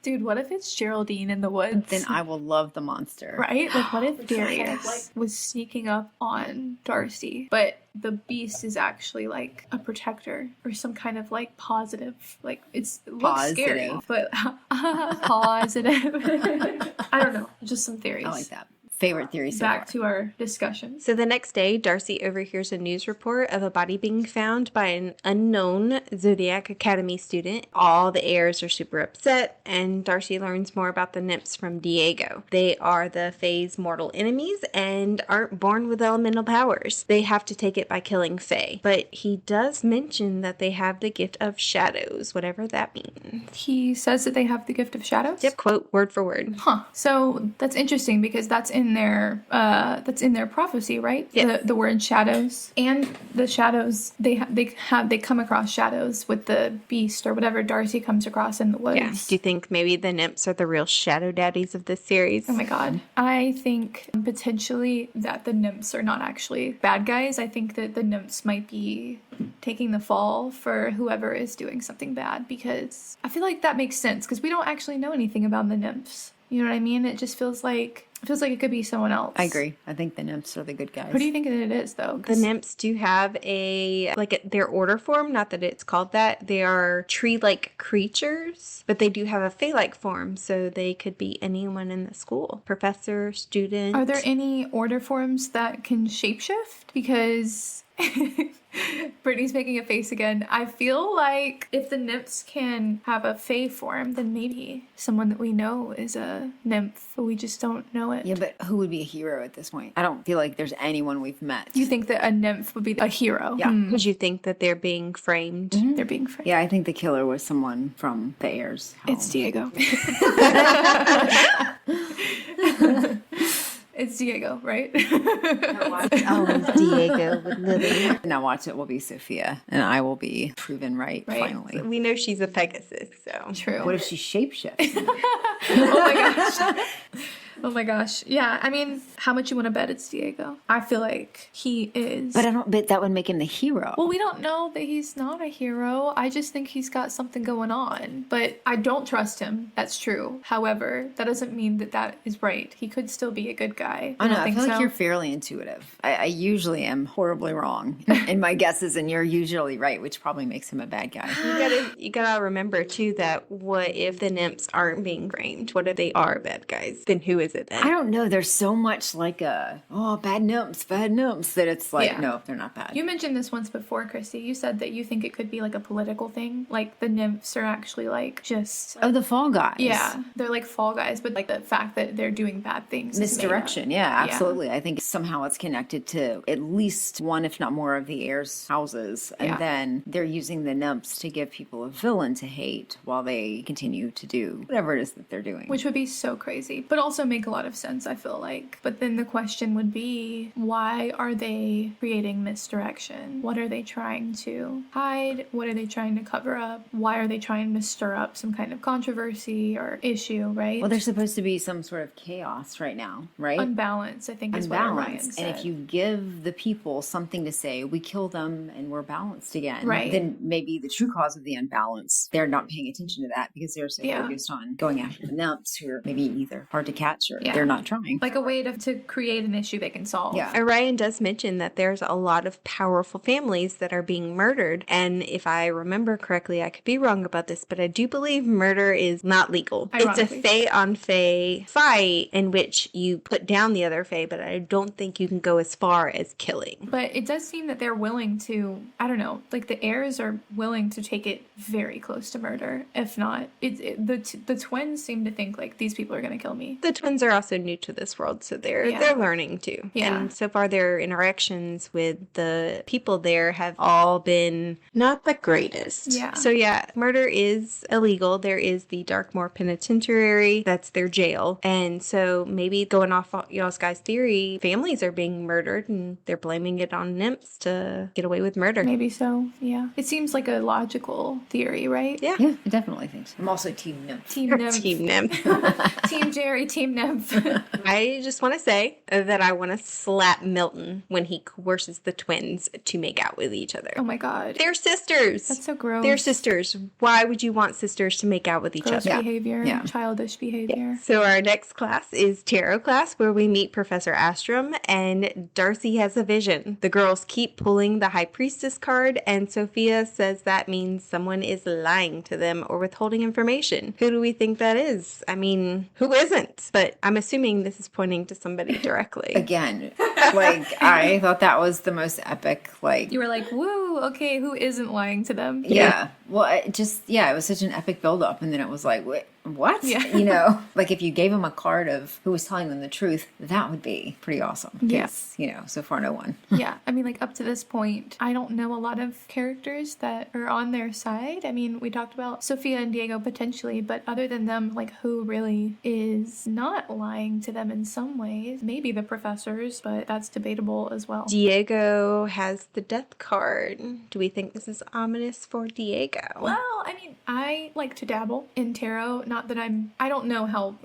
Dude, what if it's Geraldine in the woods? Then I will love the monster. Right? Like, what if Yes. Darius was sneaking up on Darcy, but the beast is actually like a protector or some kind of like positive, like it looks scary, Positive. but positive. I don't know, just some theories. I like that. Favorite theory so Back far. to our discussion. So the next day, Darcy overhears a news report of a body being found by an unknown Zodiac Academy student. All the heirs are super upset, and Darcy learns more about the nymphs from Diego. They are the Fae's mortal enemies and aren't born with elemental powers. They have to take it by killing Fae. But he does mention that they have the gift of shadows, whatever that means. He says that they have the gift of shadows. Yep, quote, word for word. Huh. So that's interesting because that's in their prophecy, right? Yes. The word shadows, and the shadows they come across shadows with the beast or whatever Darcy comes across in the woods. Yeah. Do you think maybe the nymphs are the real shadow daddies of this series? Oh my God. I think potentially that the nymphs are not actually bad guys. I think that the nymphs might be taking the fall for whoever is doing something bad, because I feel like that makes sense because we don't actually know anything about the nymphs. You know what I mean? It just feels like it could be someone else. I agree. I think the nymphs are the good guys. What do you think that it is, though? The nymphs do have their order form, not that it's called that. They are tree-like creatures, but they do have a fae-like form, so they could be anyone in the school. Professor, student. Are there any order forms that can shapeshift? Because Brittany's making a face again. I feel like if the nymphs can have a fae form, then maybe someone that we know is a nymph, but we just don't know it. Yeah, but who would be a hero at this point? I don't feel like there's anyone we've met. You think that a nymph would be a hero? Yeah. Would you think that they're being framed? They're being framed. Yeah, I think the killer was someone from the heirs. It's Diego. It's Diego, right? Oh, Diego with Lily. Now watch it will be Sophia, and I will be proven right. Finally. We know she's a Pegasus, so. True. What if she shapeshifts? Oh my gosh. Oh my gosh. Yeah, I mean, how much you want to bet it's Diego? I feel like he is. But that would make him the hero. Well, we don't know that he's not a hero. I just think he's got something going on. But I don't trust him. That's true. However, that doesn't mean that that is right. He could still be a good guy. I know. don't I think feel like so. you're fairly intuitive. I usually am horribly wrong in my guesses, and you're usually right, which probably makes him a bad guy. You gotta remember too that what if the nymphs aren't being framed? What if they are bad guys? Then who is it then? I don't know. There's so much like bad nymphs, that it's like, Yeah. no, they're not bad. You mentioned this once before, Christy. You said that you think it could be like a political thing. Like the nymphs are actually like just... Oh, the Fall Guys. Yeah, they're like fall guys, but like the fact that they're doing bad things. is made up. Misdirection. Yeah, absolutely. I think somehow it's connected to at least one, if not more, of the heirs' houses. And Yeah. then they're using the nymphs to give people a villain to hate while they continue to do whatever it is that they're doing. Which would be so crazy, but also make a lot of sense, I feel like. But then the question would be, why are they creating misdirection? What are they trying to hide? What are they trying to cover up? Why are they trying to stir up some kind of controversy or issue, right? Well, there's supposed to be some sort of chaos right now, right? Unbalance, I think, is what Orion Unbalanced. said. And if you give the people something to say, we kill them and we're balanced again, Right. then maybe the true cause of the unbalance, they're not paying attention to that because they're so Yeah. focused on going after the nymphs who are maybe either hard to catch or Yeah. they're not trying. Like a way to create an issue they can solve. Yeah. Orion does mention that there's a lot of powerful families that are being murdered. And if I remember correctly, I could be wrong about this, but I do believe murder is not legal. Ironically. It's a fae on fae fight in which you put down the other fae, but I don't think you can go as far as killing. But it does seem that they're willing to, I don't know, like the heirs are willing to take it very close to murder. If not, the twins seem to think like these people are going to kill me. The twins are also new to this world, so they're Yeah. learning too. Yeah. And so far their interactions with the people there have all been not the greatest. Yeah. So yeah, murder is illegal. There is the Darkmoor Penitentiary. That's their jail. And so maybe going off y'all's guys' theory, families are being murdered and they're blaming it on nymphs to get away with murder. Maybe so, yeah. It seems like a logical theory, right? Yeah. Yeah, I definitely think so. I'm also Team Nymph. Team Nymph. Team nymph. Team Jerry, Team Nymph. I just want to say that I want to slap Milton when he coerces the twins to make out with each other. Oh my god. They're sisters. That's so gross. They're sisters. Why would you want sisters to make out with each Gross other? behavior, Yeah. childish behavior. So our next class is tarot class, where we meet Professor Astrom, and Darcy has a vision. The girls keep pulling the High Priestess card, and Sophia says that means someone is lying to them or withholding information. Who do we think that is? I mean, who isn't? But I'm assuming this is pointing to somebody directly. Again, like I thought that was the most epic, like You were like, woo, okay, who isn't lying to them? yeah. Well, it was such an epic buildup, and then it was like, wait, what? Yeah. You know, like if you gave them a card of who was telling them the truth, that would be pretty awesome. Yeah. 'Cause, you know, so far no one. Yeah, I mean, like up to this point, I don't know a lot of characters that are on their side. I mean, we talked about Sophia and Diego potentially, but other than them, like who really is not lying to them in some ways? Maybe the professors, but that's debatable as well. Diego has the death card. Do we think this is ominous for Diego? Well, I mean, I like to dabble in tarot. Not that I don't know how,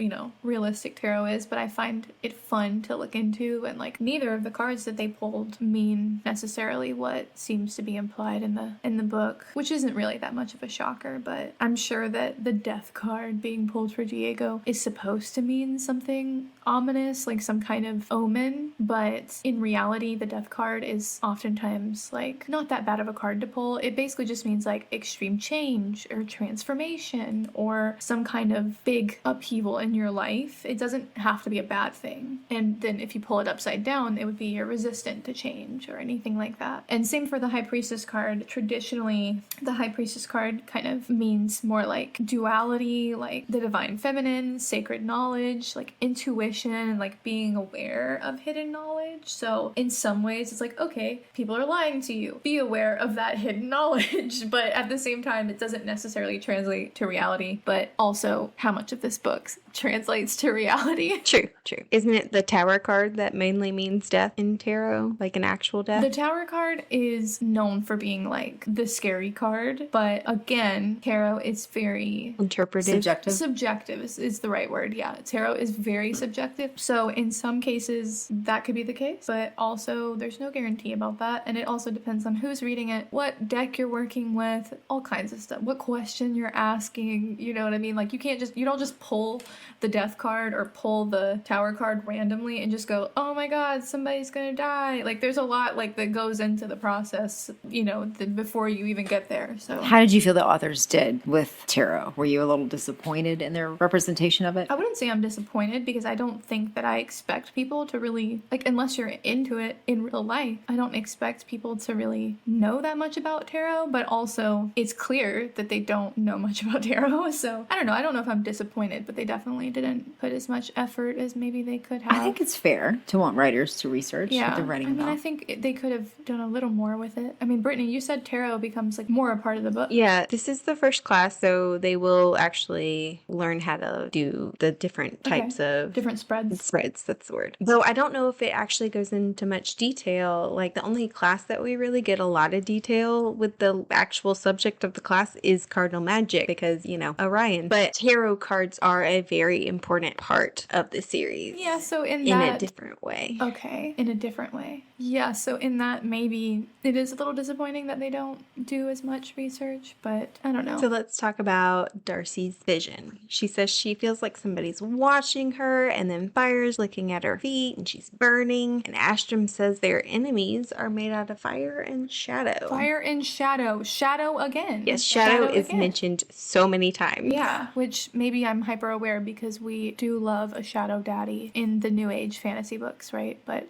realistic tarot is, but I find it fun to look into. And like neither of the cards that they pulled mean necessarily what seems to be implied in the book, which isn't really that much of a shocker, but I'm sure that the death card being pulled for Diego is supposed to mean something ominous, like some kind of omen, but in reality, the death card is oftentimes like not that bad of a card to pull. It basically just means like extreme change or transformation or some kind of big upheaval in your life. It doesn't have to be a bad thing. And then if you pull it upside down, it would be you're resistant to change or anything like that. And same for the High Priestess card. Traditionally, the High Priestess card kind of means more like duality, like the divine feminine, sacred knowledge, like intuition, and like being aware of hidden knowledge. So in some ways, it's like, okay, people are lying to you. Be aware of that hidden knowledge. But at the same time, it doesn't necessarily translate to reality, but also how much of this book translates to reality. True. Isn't it the Tower card that mainly means death in tarot? Like an actual death? The Tower card is known for being like the scary card, but again, tarot is very interpretive. Subjective is the right word. Yeah, tarot is very subjective. So in some cases that could be the case, but also there's no guarantee about that. And it also depends on who's reading it, what deck you're working with, all kinds of stuff, what question you're asking, you know what I mean? Like you don't just pull the death card or pull the Tower card randomly and just go, oh my god, somebody's gonna die. Like there's a lot like that goes into the process, you know, before you even get there. So How did you feel the authors did with tarot? Were you a little disappointed in their representation of it? I wouldn't say I'm disappointed because I don't think that I expect people to really, like, unless you're into it in real life, I don't expect people to really know that much about tarot, but also it's clear that they don't know much about tarot. So I don't know if I'm disappointed, but they definitely didn't put as much effort as maybe they could have. I think it's fair to want writers to research what they're writing about. I think they could have done a little more with it. I mean, Brittany, you said tarot becomes like more a part of the book. Yeah, this is the first class, so they will actually learn how to do the different types of different spreads. Spreads, that's the word. Though I don't know if it actually goes into much detail. Like the only class that we really get a lot of detail with the actual subject of the class is cardinal magic because, you know, Orion. But tarot cards are a very important part of the series. Yeah, so in a different way. Okay, in a different way. Yeah, so in that maybe it is a little disappointing that they don't do as much research, but I don't know. So let's talk about Darcy's vision. She says she feels like somebody's watching her and then fire's looking at her feet and she's burning. And Astrum says their enemies are made out of fire and shadow. Fire and shadow. Shadow again. Yes, shadow is again mentioned so many times. Yeah, which maybe I'm hyper aware because we do love a shadow daddy in the New Age fantasy books, right? But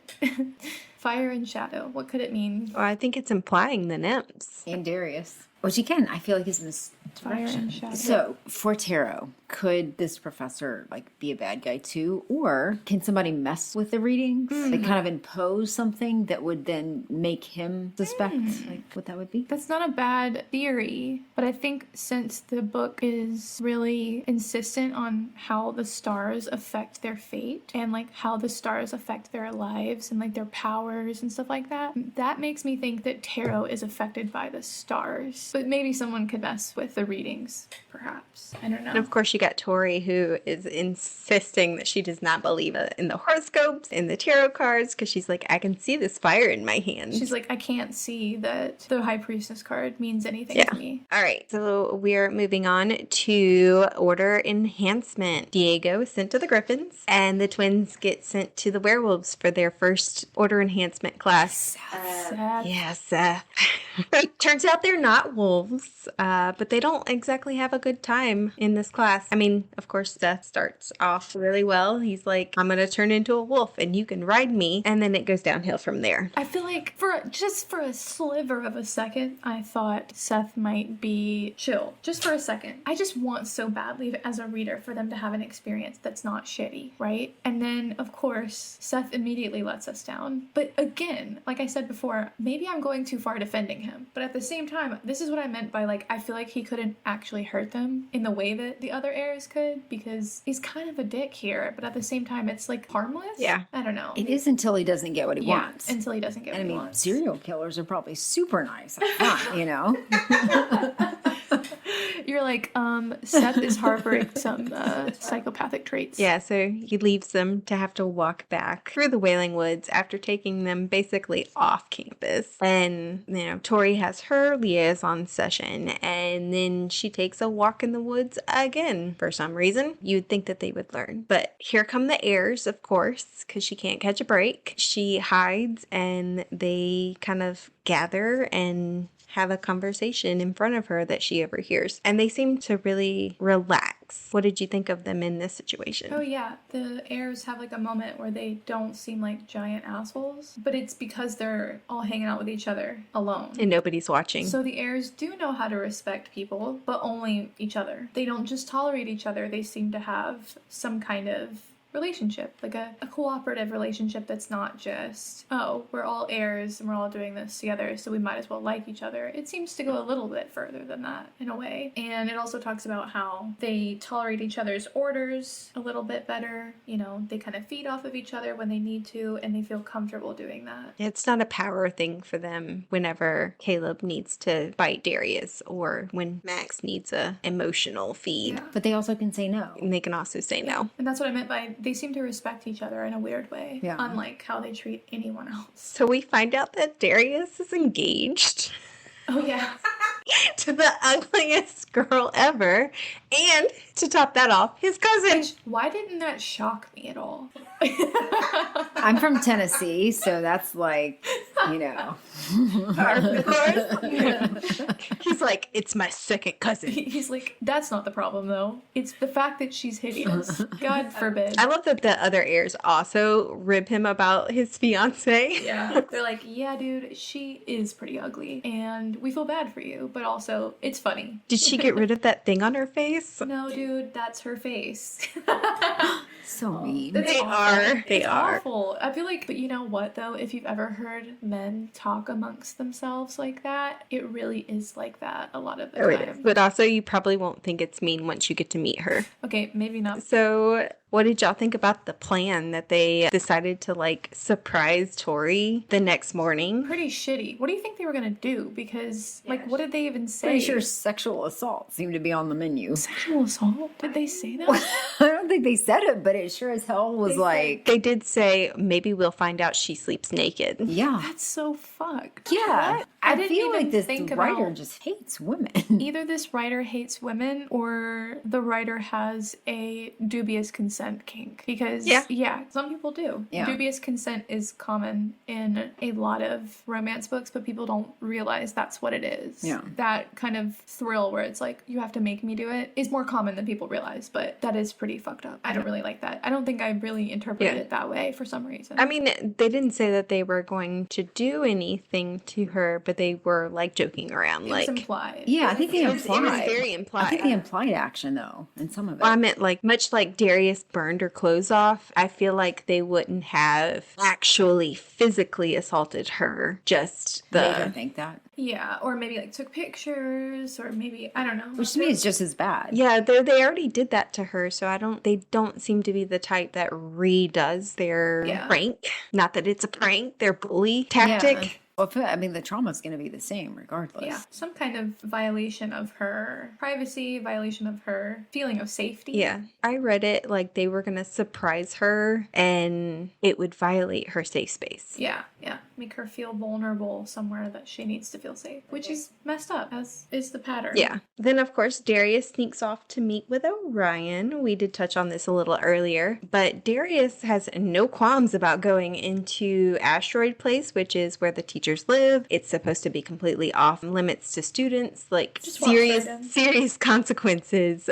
fire and shadow, what could it mean? Well, I think it's implying the nymphs. And Darius. Which again, I feel like is in this direction. So for tarot, could this professor like be a bad guy too? Or can somebody mess with the readings? Like kind of impose something that would then make him suspect like what that would be? That's not a bad theory, but I think since the book is really insistent on how the stars affect their fate and like how the stars affect their lives and like their powers and stuff like that, that makes me think that tarot is affected by the stars. But maybe someone could mess with the readings, perhaps. I don't know. And of course, you got Tori, who is insisting that she does not believe in the horoscopes, in the tarot cards, because she's like, I can see this fire in my hands. She's like, I can't see that the High Priestess card means anything to me. All right, so we're moving on to Order Enhancement. Diego is sent to the Griffins, and the twins get sent to the werewolves for their first Order Enhancement class. Seth. Yeah, Seth. Turns out they're not wolves, but they don't exactly have a good time in this class. I mean, of course, Seth starts off really well. He's like, I'm going to turn into a wolf and you can ride me. And then it goes downhill from there. I feel like for a sliver of a second, I thought Seth might be chill. Just for a second. I just want so badly as a reader for them to have an experience that's not shitty, right? And then, of course, Seth immediately lets us down. But again, like I said before, maybe I'm going too far defending him. But at the same time, this is what I meant by like, I feel like he couldn't actually hurt them in the way that the other heirs could because he's kind of a dick here. But at the same time, it's like harmless. Yeah. I don't know. It is until he doesn't get what he wants. Until he doesn't get what he wants. Serial killers are probably super nice up front, you know? You're like, Seth is harboring some psychopathic traits. Yeah, so he leaves them to have to walk back through the Wailing Woods after taking them basically off campus. And, Tori has her liaison session, and then she takes a walk in the woods again for some reason. You'd think that they would learn. But here come the heirs, of course, because she can't catch a break. She hides, and they kind of gather and have a conversation in front of her that she overhears. And they seem to really relax. What did you think of them in this situation? Oh yeah, the heirs have like a moment where they don't seem like giant assholes, but it's because they're all hanging out with each other alone. And nobody's watching. So the heirs do know how to respect people, but only each other. They don't just tolerate each other, they seem to have some kind of relationship, like a cooperative relationship that's not just, oh, we're all heirs and we're all doing this together, so we might as well like each other. It seems to go a little bit further than that in a way. And it also talks about how they tolerate each other's orders a little bit better. They kind of feed off of each other when they need to, and they feel comfortable doing that. It's not a power thing for them whenever Caleb needs to fight Darius or when Max needs a emotional feed. Yeah. But they also can say no. And they can also say no. And that's what I meant by they seem to respect each other in a weird way, Yeah. unlike how they treat anyone else. So we find out that Darius is engaged Oh yeah. to the ugliest girl ever. And to top that off, his cousin. Why didn't that shock me at all? I'm from Tennessee, so that's like, Of course. He's like, it's my second cousin. He's like, that's not the problem though. It's the fact that she's hideous. God forbid. I love that the other heirs also rib him about his fiance. Yeah. They're like, yeah, dude, she is pretty ugly. And we feel bad for you, but also it's funny. Did she get rid of that thing on her face? No, dude, that's her face. so mean. That's They awful. are. They It's are. awful. I feel like, but you know what though? If you've ever heard men talk amongst themselves like that, it really is like that a lot of the Oh, it time. is. But also, you probably won't think it's mean once you get to meet her. Okay, maybe not. So, what did y'all think about the plan that they decided to, surprise Tori the next morning? Pretty shitty. What do you think they were gonna do? Because, what did they even say? Pretty sure sexual assault seemed to be on the menu. Sexual assault? Did they say that? I don't think they said it, but it sure as hell was like, They did say, maybe we'll find out she sleeps naked. yeah. That's so fucked. Yeah. What? I didn't feel even like this think writer about- just hates women. Either this writer hates women or the writer has a dubious consent kink. Because, yeah, some people do. Yeah. Dubious consent is common in a lot of romance books, but people don't realize that's what it is. Yeah. That kind of thrill where it's like, you have to make me do it is more common than people realize, but that is pretty fucked up. I don't really like that. I don't think I really interpreted it that way for some reason. I mean, they didn't say that they were going to do anything to her, but they were, joking around. It was implied. Yeah, I think they It was implied. very implied. I think they implied action, though, in some of it. I meant, much like Darius burned her clothes off, I feel like they wouldn't have actually physically assaulted her. Just They don't think that. Yeah, or maybe took pictures, or maybe, I don't know. Which to me is just as bad. Yeah, they already did that to her, so they don't seem to be the type that redoes their prank. Not that it's a prank, their bully tactic. Yeah. Well, I mean, the trauma's going to be the same regardless. Yeah, some kind of violation of her privacy, violation of her feeling of safety. Yeah, I read it like they were going to surprise her and it would violate her safe space. Yeah. Make her feel vulnerable somewhere that she needs to feel safe, which is messed up, as is the pattern. Yeah. Then, of course, Darius sneaks off to meet with Orion. We did touch on this a little earlier, but Darius has no qualms about going into Asteroid Place, which is where the teachers live. It's supposed to be completely off limits to students, Just walk right in. serious consequences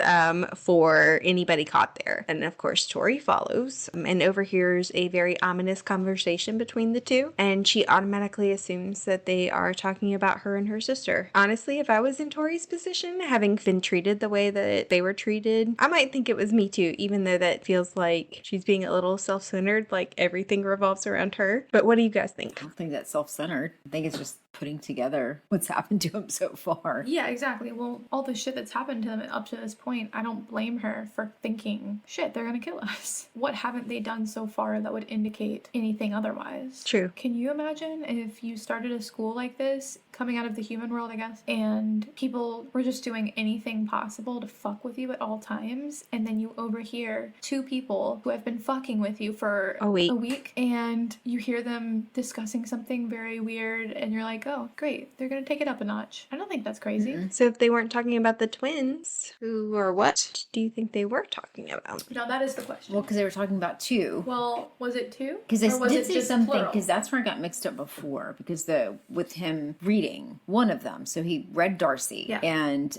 for anybody caught there. And, of course, Tori follows and overhears a very ominous conversation between the two, and she automatically assumes that they are talking about her and her sister. Honestly, if I was in Tori's position, having been treated the way that they were treated, I might think it was me too, even though that feels like she's being a little self-centered, like everything revolves around her. But what do you guys think? I don't think that's self-centered. I think it's just putting together what's happened to him so far. Yeah, exactly. Well, all the shit that's happened to them up to this point, I don't blame her for thinking, shit, they're gonna kill us. What haven't they done so far that would indicate anything otherwise? True. Can you imagine if you started a school like this, coming out of the human world, I guess, and people were just doing anything possible to fuck with you at all times, and then you overhear two people who have been fucking with you for A week. and you hear them discussing something very weird, and you're like, oh, great, they're gonna take it up a notch. I don't think that's crazy. So if they weren't talking about the twins, who or what do you think they were talking about? No, that is the question. Well, because they were talking about two. Well, was it two? Because they Or was did it say just something, plural? because that's where I got mixed up before, because with him reading one of them. So he read Darcy. Yeah. And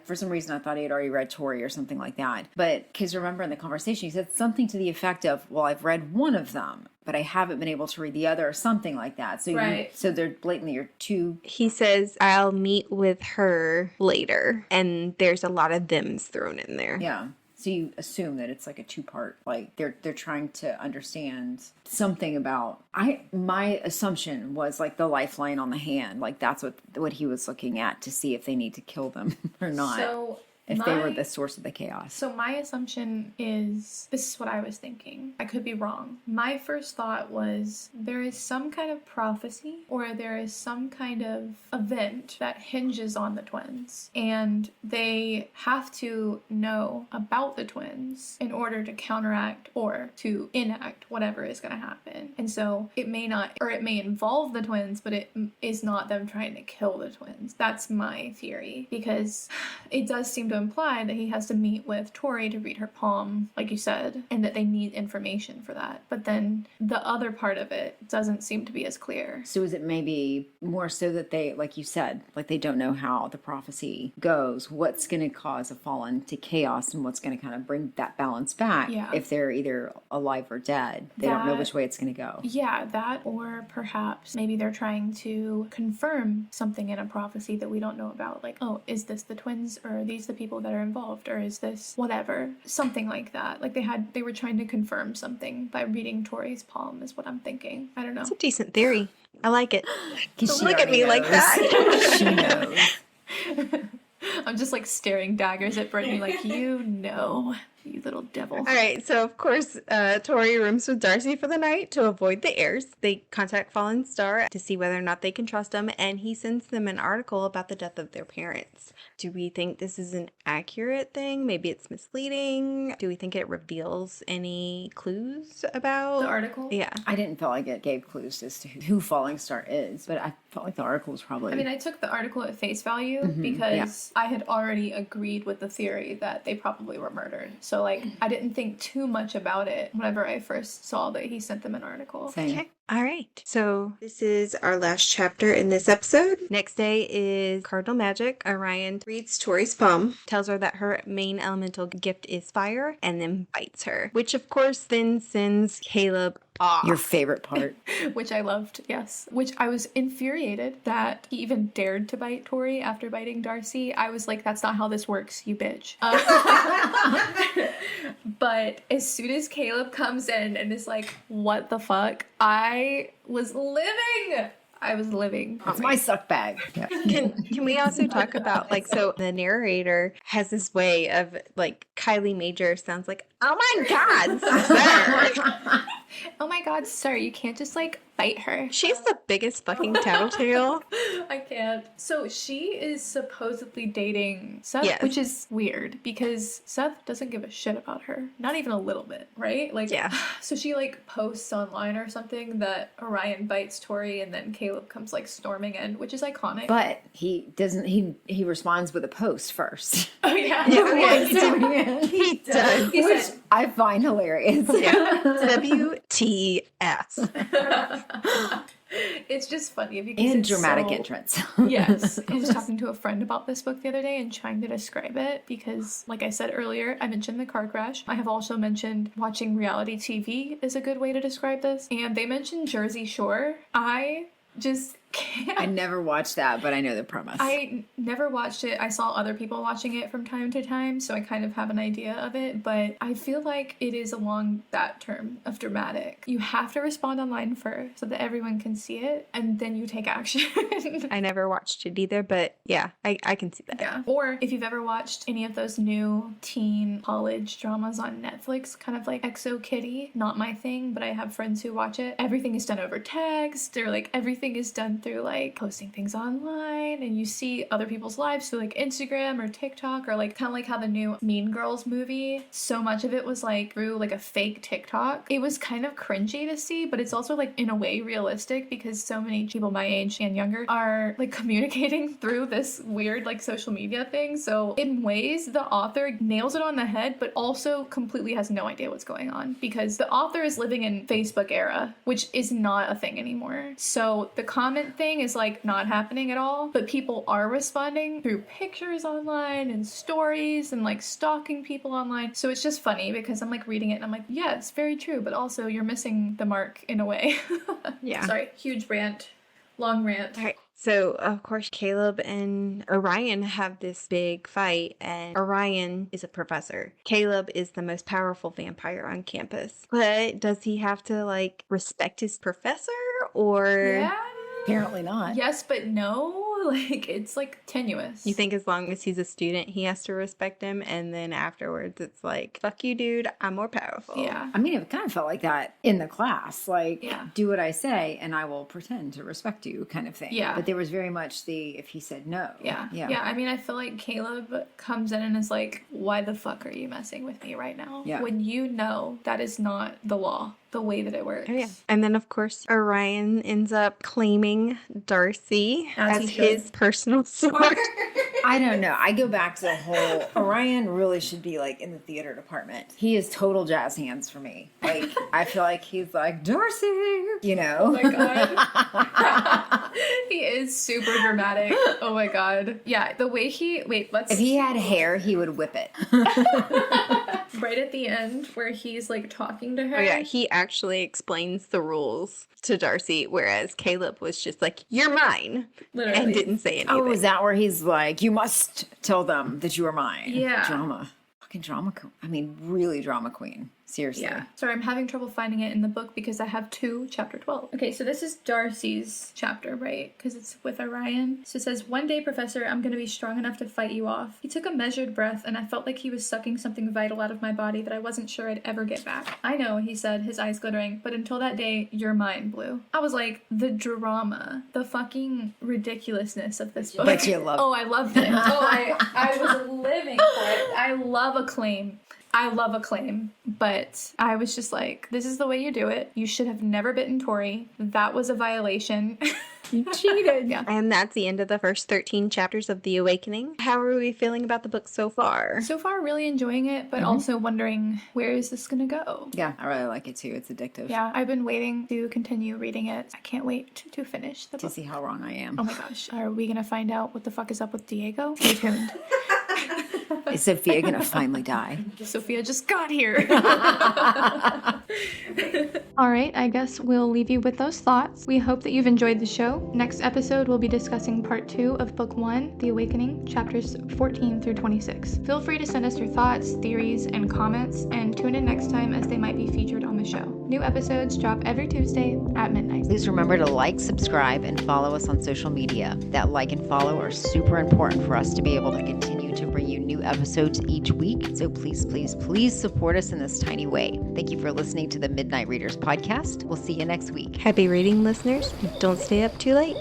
for some reason, I thought he had already read Tory or something like that. But because remember in the conversation, he said something to the effect of, well, I've read one of them, but I haven't been able to read the other, or something like that. So Right. so they're blatantly your two. He says, I'll meet with her later. And there's a lot of thems thrown in there. Yeah. So you assume that it's like a two-part, like they're trying to understand something about. My assumption was like the lifeline on the hand, like that's what he was looking at to see if they need to kill them or not. So if they were the source of the chaos. So my assumption is, this is what I was thinking. I could be wrong. My first thought was there is some kind of prophecy or there is some kind of event that hinges on the twins. And they have to know about the twins in order to counteract or to enact whatever is going to happen. And so it may not, or it may involve the twins, but it is not them trying to kill the twins. That's my theory, because it does seem to imply that he has to meet with Tory to read her palm, like you said, and that they need information for that. But then the other part of it doesn't seem to be as clear. So is it maybe more so that they, like you said, like they don't know how the prophecy goes, what's going to cause a fall into chaos and what's going to kind of bring that balance back if they're either alive or dead. They don't know which way it's going to go. Yeah, that, or perhaps maybe they're trying to confirm something in a prophecy that we don't know about. Like, oh, is this the twins, or are these the people that are involved, or is this whatever, something like that. Like they were trying to confirm something by reading Tori's palm, is what I'm thinking. I don't know. It's a decent theory. I like it. Don't look at me like that. She knows. I'm just like staring daggers at Brittany like, you little devil. All right, so of course, Tori rooms with Darcy for the night to avoid the heirs. They contact Fallen Star to see whether or not they can trust him, and he sends them an article about the death of their parents. Do we think this is an accurate thing? Maybe it's misleading? Do we think it reveals any clues about The article? Yeah. I didn't feel like it gave clues as to who Falling Star is, but I felt like the article was probably... I mean, I took the article at face value because I had already agreed with the theory that they probably were murdered. So, like, I didn't think too much about it whenever I first saw that he sent them an article. Same. Okay. All right. So this is our last chapter in this episode. Next day is Cardinal Magic. Orion reads Tori's palm, tells her that her main elemental gift is fire, and then bites her, which of course then sends Caleb off. Your favorite part. Which I loved, yes. Which I was infuriated that he even dared to bite Tori after biting Darcy. I was like, that's not how this works, you bitch. But as soon as Caleb comes in and is like, what the fuck? I was living. It's my suck bag. Yeah. Can we also talk about, like, so the narrator has this way of, like, Kylie Major sounds like, oh my god, sir. Oh my god, sir, you can't just like bite her. She's the biggest fucking tattletale. I can't. So she is supposedly dating Seth, Yes. which is weird because Seth doesn't give a shit about her. Not even a little bit, right? Like, Yeah. So she like posts online or something that Orion bites Tori and then Caleb comes like storming in, which is iconic. But he doesn't, he responds with a post first. Oh yeah. He does. He Which said, I find hilarious. WTF. it's just funny because And it's dramatic so- entrance. Yes. I was talking to a friend about this book the other day and trying to describe it because, like I said earlier, I mentioned the car crash. I have also mentioned watching reality TV is a good way to describe this. And they mentioned Jersey Shore. I just I never watched that, but I know the premise. I never watched it. I saw other people watching it from time to time, so I kind of have an idea of it, but I feel like it is along that term of dramatic. You have to respond online first so that everyone can see it, and then you take action. I never watched it either, but yeah, I can see that. Yeah. Or if you've ever watched any of those new teen college dramas on Netflix, kind of like Exo Kitty, not my thing, but I have friends who watch it. Everything is done over text, or like everything is done through like posting things online, and you see other people's lives through like Instagram or TikTok, or like kind of like how the new Mean Girls movie, so much of it was like through like a fake TikTok. It was kind of cringy to see, but it's also like in a way realistic because so many people my age and younger are like communicating through this weird like social media thing. So in ways the author nails it on the head, but also completely has no idea what's going on because the author is living in Facebook era, which is not a thing anymore. So the comment thing is like not happening at all, but people are responding through pictures online and stories and like stalking people online. So it's just funny because I'm like reading it and I'm like, yeah, it's very true, but also you're missing the mark in a way. Yeah. Sorry, huge rant, long rant. All right. So, of course, Caleb and Orion have this big fight, and Orion is a professor. Caleb is the most powerful vampire on campus. But does he have to, like, respect his professor, or... Yeah. Apparently not. Yes, but no. Like, it's like tenuous. You think as long as he's a student, he has to respect him, and then afterwards it's like, fuck you, dude, I'm more powerful. Yeah. I mean, it kind of felt like that in the class. Like, Yeah. do what I say and I will pretend to respect you kind of thing. Yeah. But there was very much the, if he said no. Yeah. Yeah. Yeah. I mean, I feel like Caleb comes in and is like, why the fuck are you messing with me right now? Yeah. When you know that is not the law, the way that it works. Oh, yeah. And then, of course, Orion ends up claiming Darcy As as he should. his personal sword. I don't know. I go back to the whole Orion really should be like in the theater department. He is total jazz hands for me. Like, I feel like he's like, Darcy, you know? Oh my god. He is super dramatic. Oh my god. Yeah, the way If he had hair, he would whip it. right at the end where he's like talking to her. Oh, yeah. He actually explains the rules to Darcy, whereas Caleb was just like, you're mine. Literally. And didn't say anything. Oh, is that where he's like, you must tell them that you are mine? Yeah. Drama. Fucking drama queen. I mean, really drama queen. Seriously. Yeah. Sorry, I'm having trouble finding it in the book because I have chapter 12. Okay, so this is Darcy's chapter, right? Because it's with Orion. So it says, one day, Professor, I'm going to be strong enough to fight you off. He took a measured breath, and I felt like he was sucking something vital out of my body that I wasn't sure I'd ever get back. I know, he said, his eyes glittering, but until that day, you're mine, Blue. I was like, the drama, the fucking ridiculousness of this book. But you love Oh, I loved it. Oh, I was living for it. I love acclaim. But I was just like, this is the way you do it. You should have never bitten Tori. That was a violation. You cheated. Yeah. And that's the end of the first 13 chapters of The Awakening. How are we feeling about the book so far? So far, really enjoying it, but also wondering, where is this going to go? Yeah, I really like it too. It's addictive. Yeah, I've been waiting to continue reading it. I can't wait to finish the To book. see how wrong I am. Oh my gosh. Are we going to find out what the fuck is up with Diego? Stay tuned. Is Sophia gonna finally die? Sophia just got here. All right, I guess we'll leave you with those thoughts. We hope that you've enjoyed the show. Next episode, we'll be discussing part 2 of book 1, The Awakening, chapters 14 through 26. Feel free to send us your thoughts, theories, and comments, and tune in next time as they might be featured on the show. New episodes drop every Tuesday at midnight. Please remember to like, subscribe, and follow us on social media. That like and follow are super important for us to be able to continue to bring you new episodes each week. So please, please, please support us in this tiny way. Thank you for listening to the Midnight Readers podcast. We'll see you next week. Happy reading, listeners. Don't stay up too late.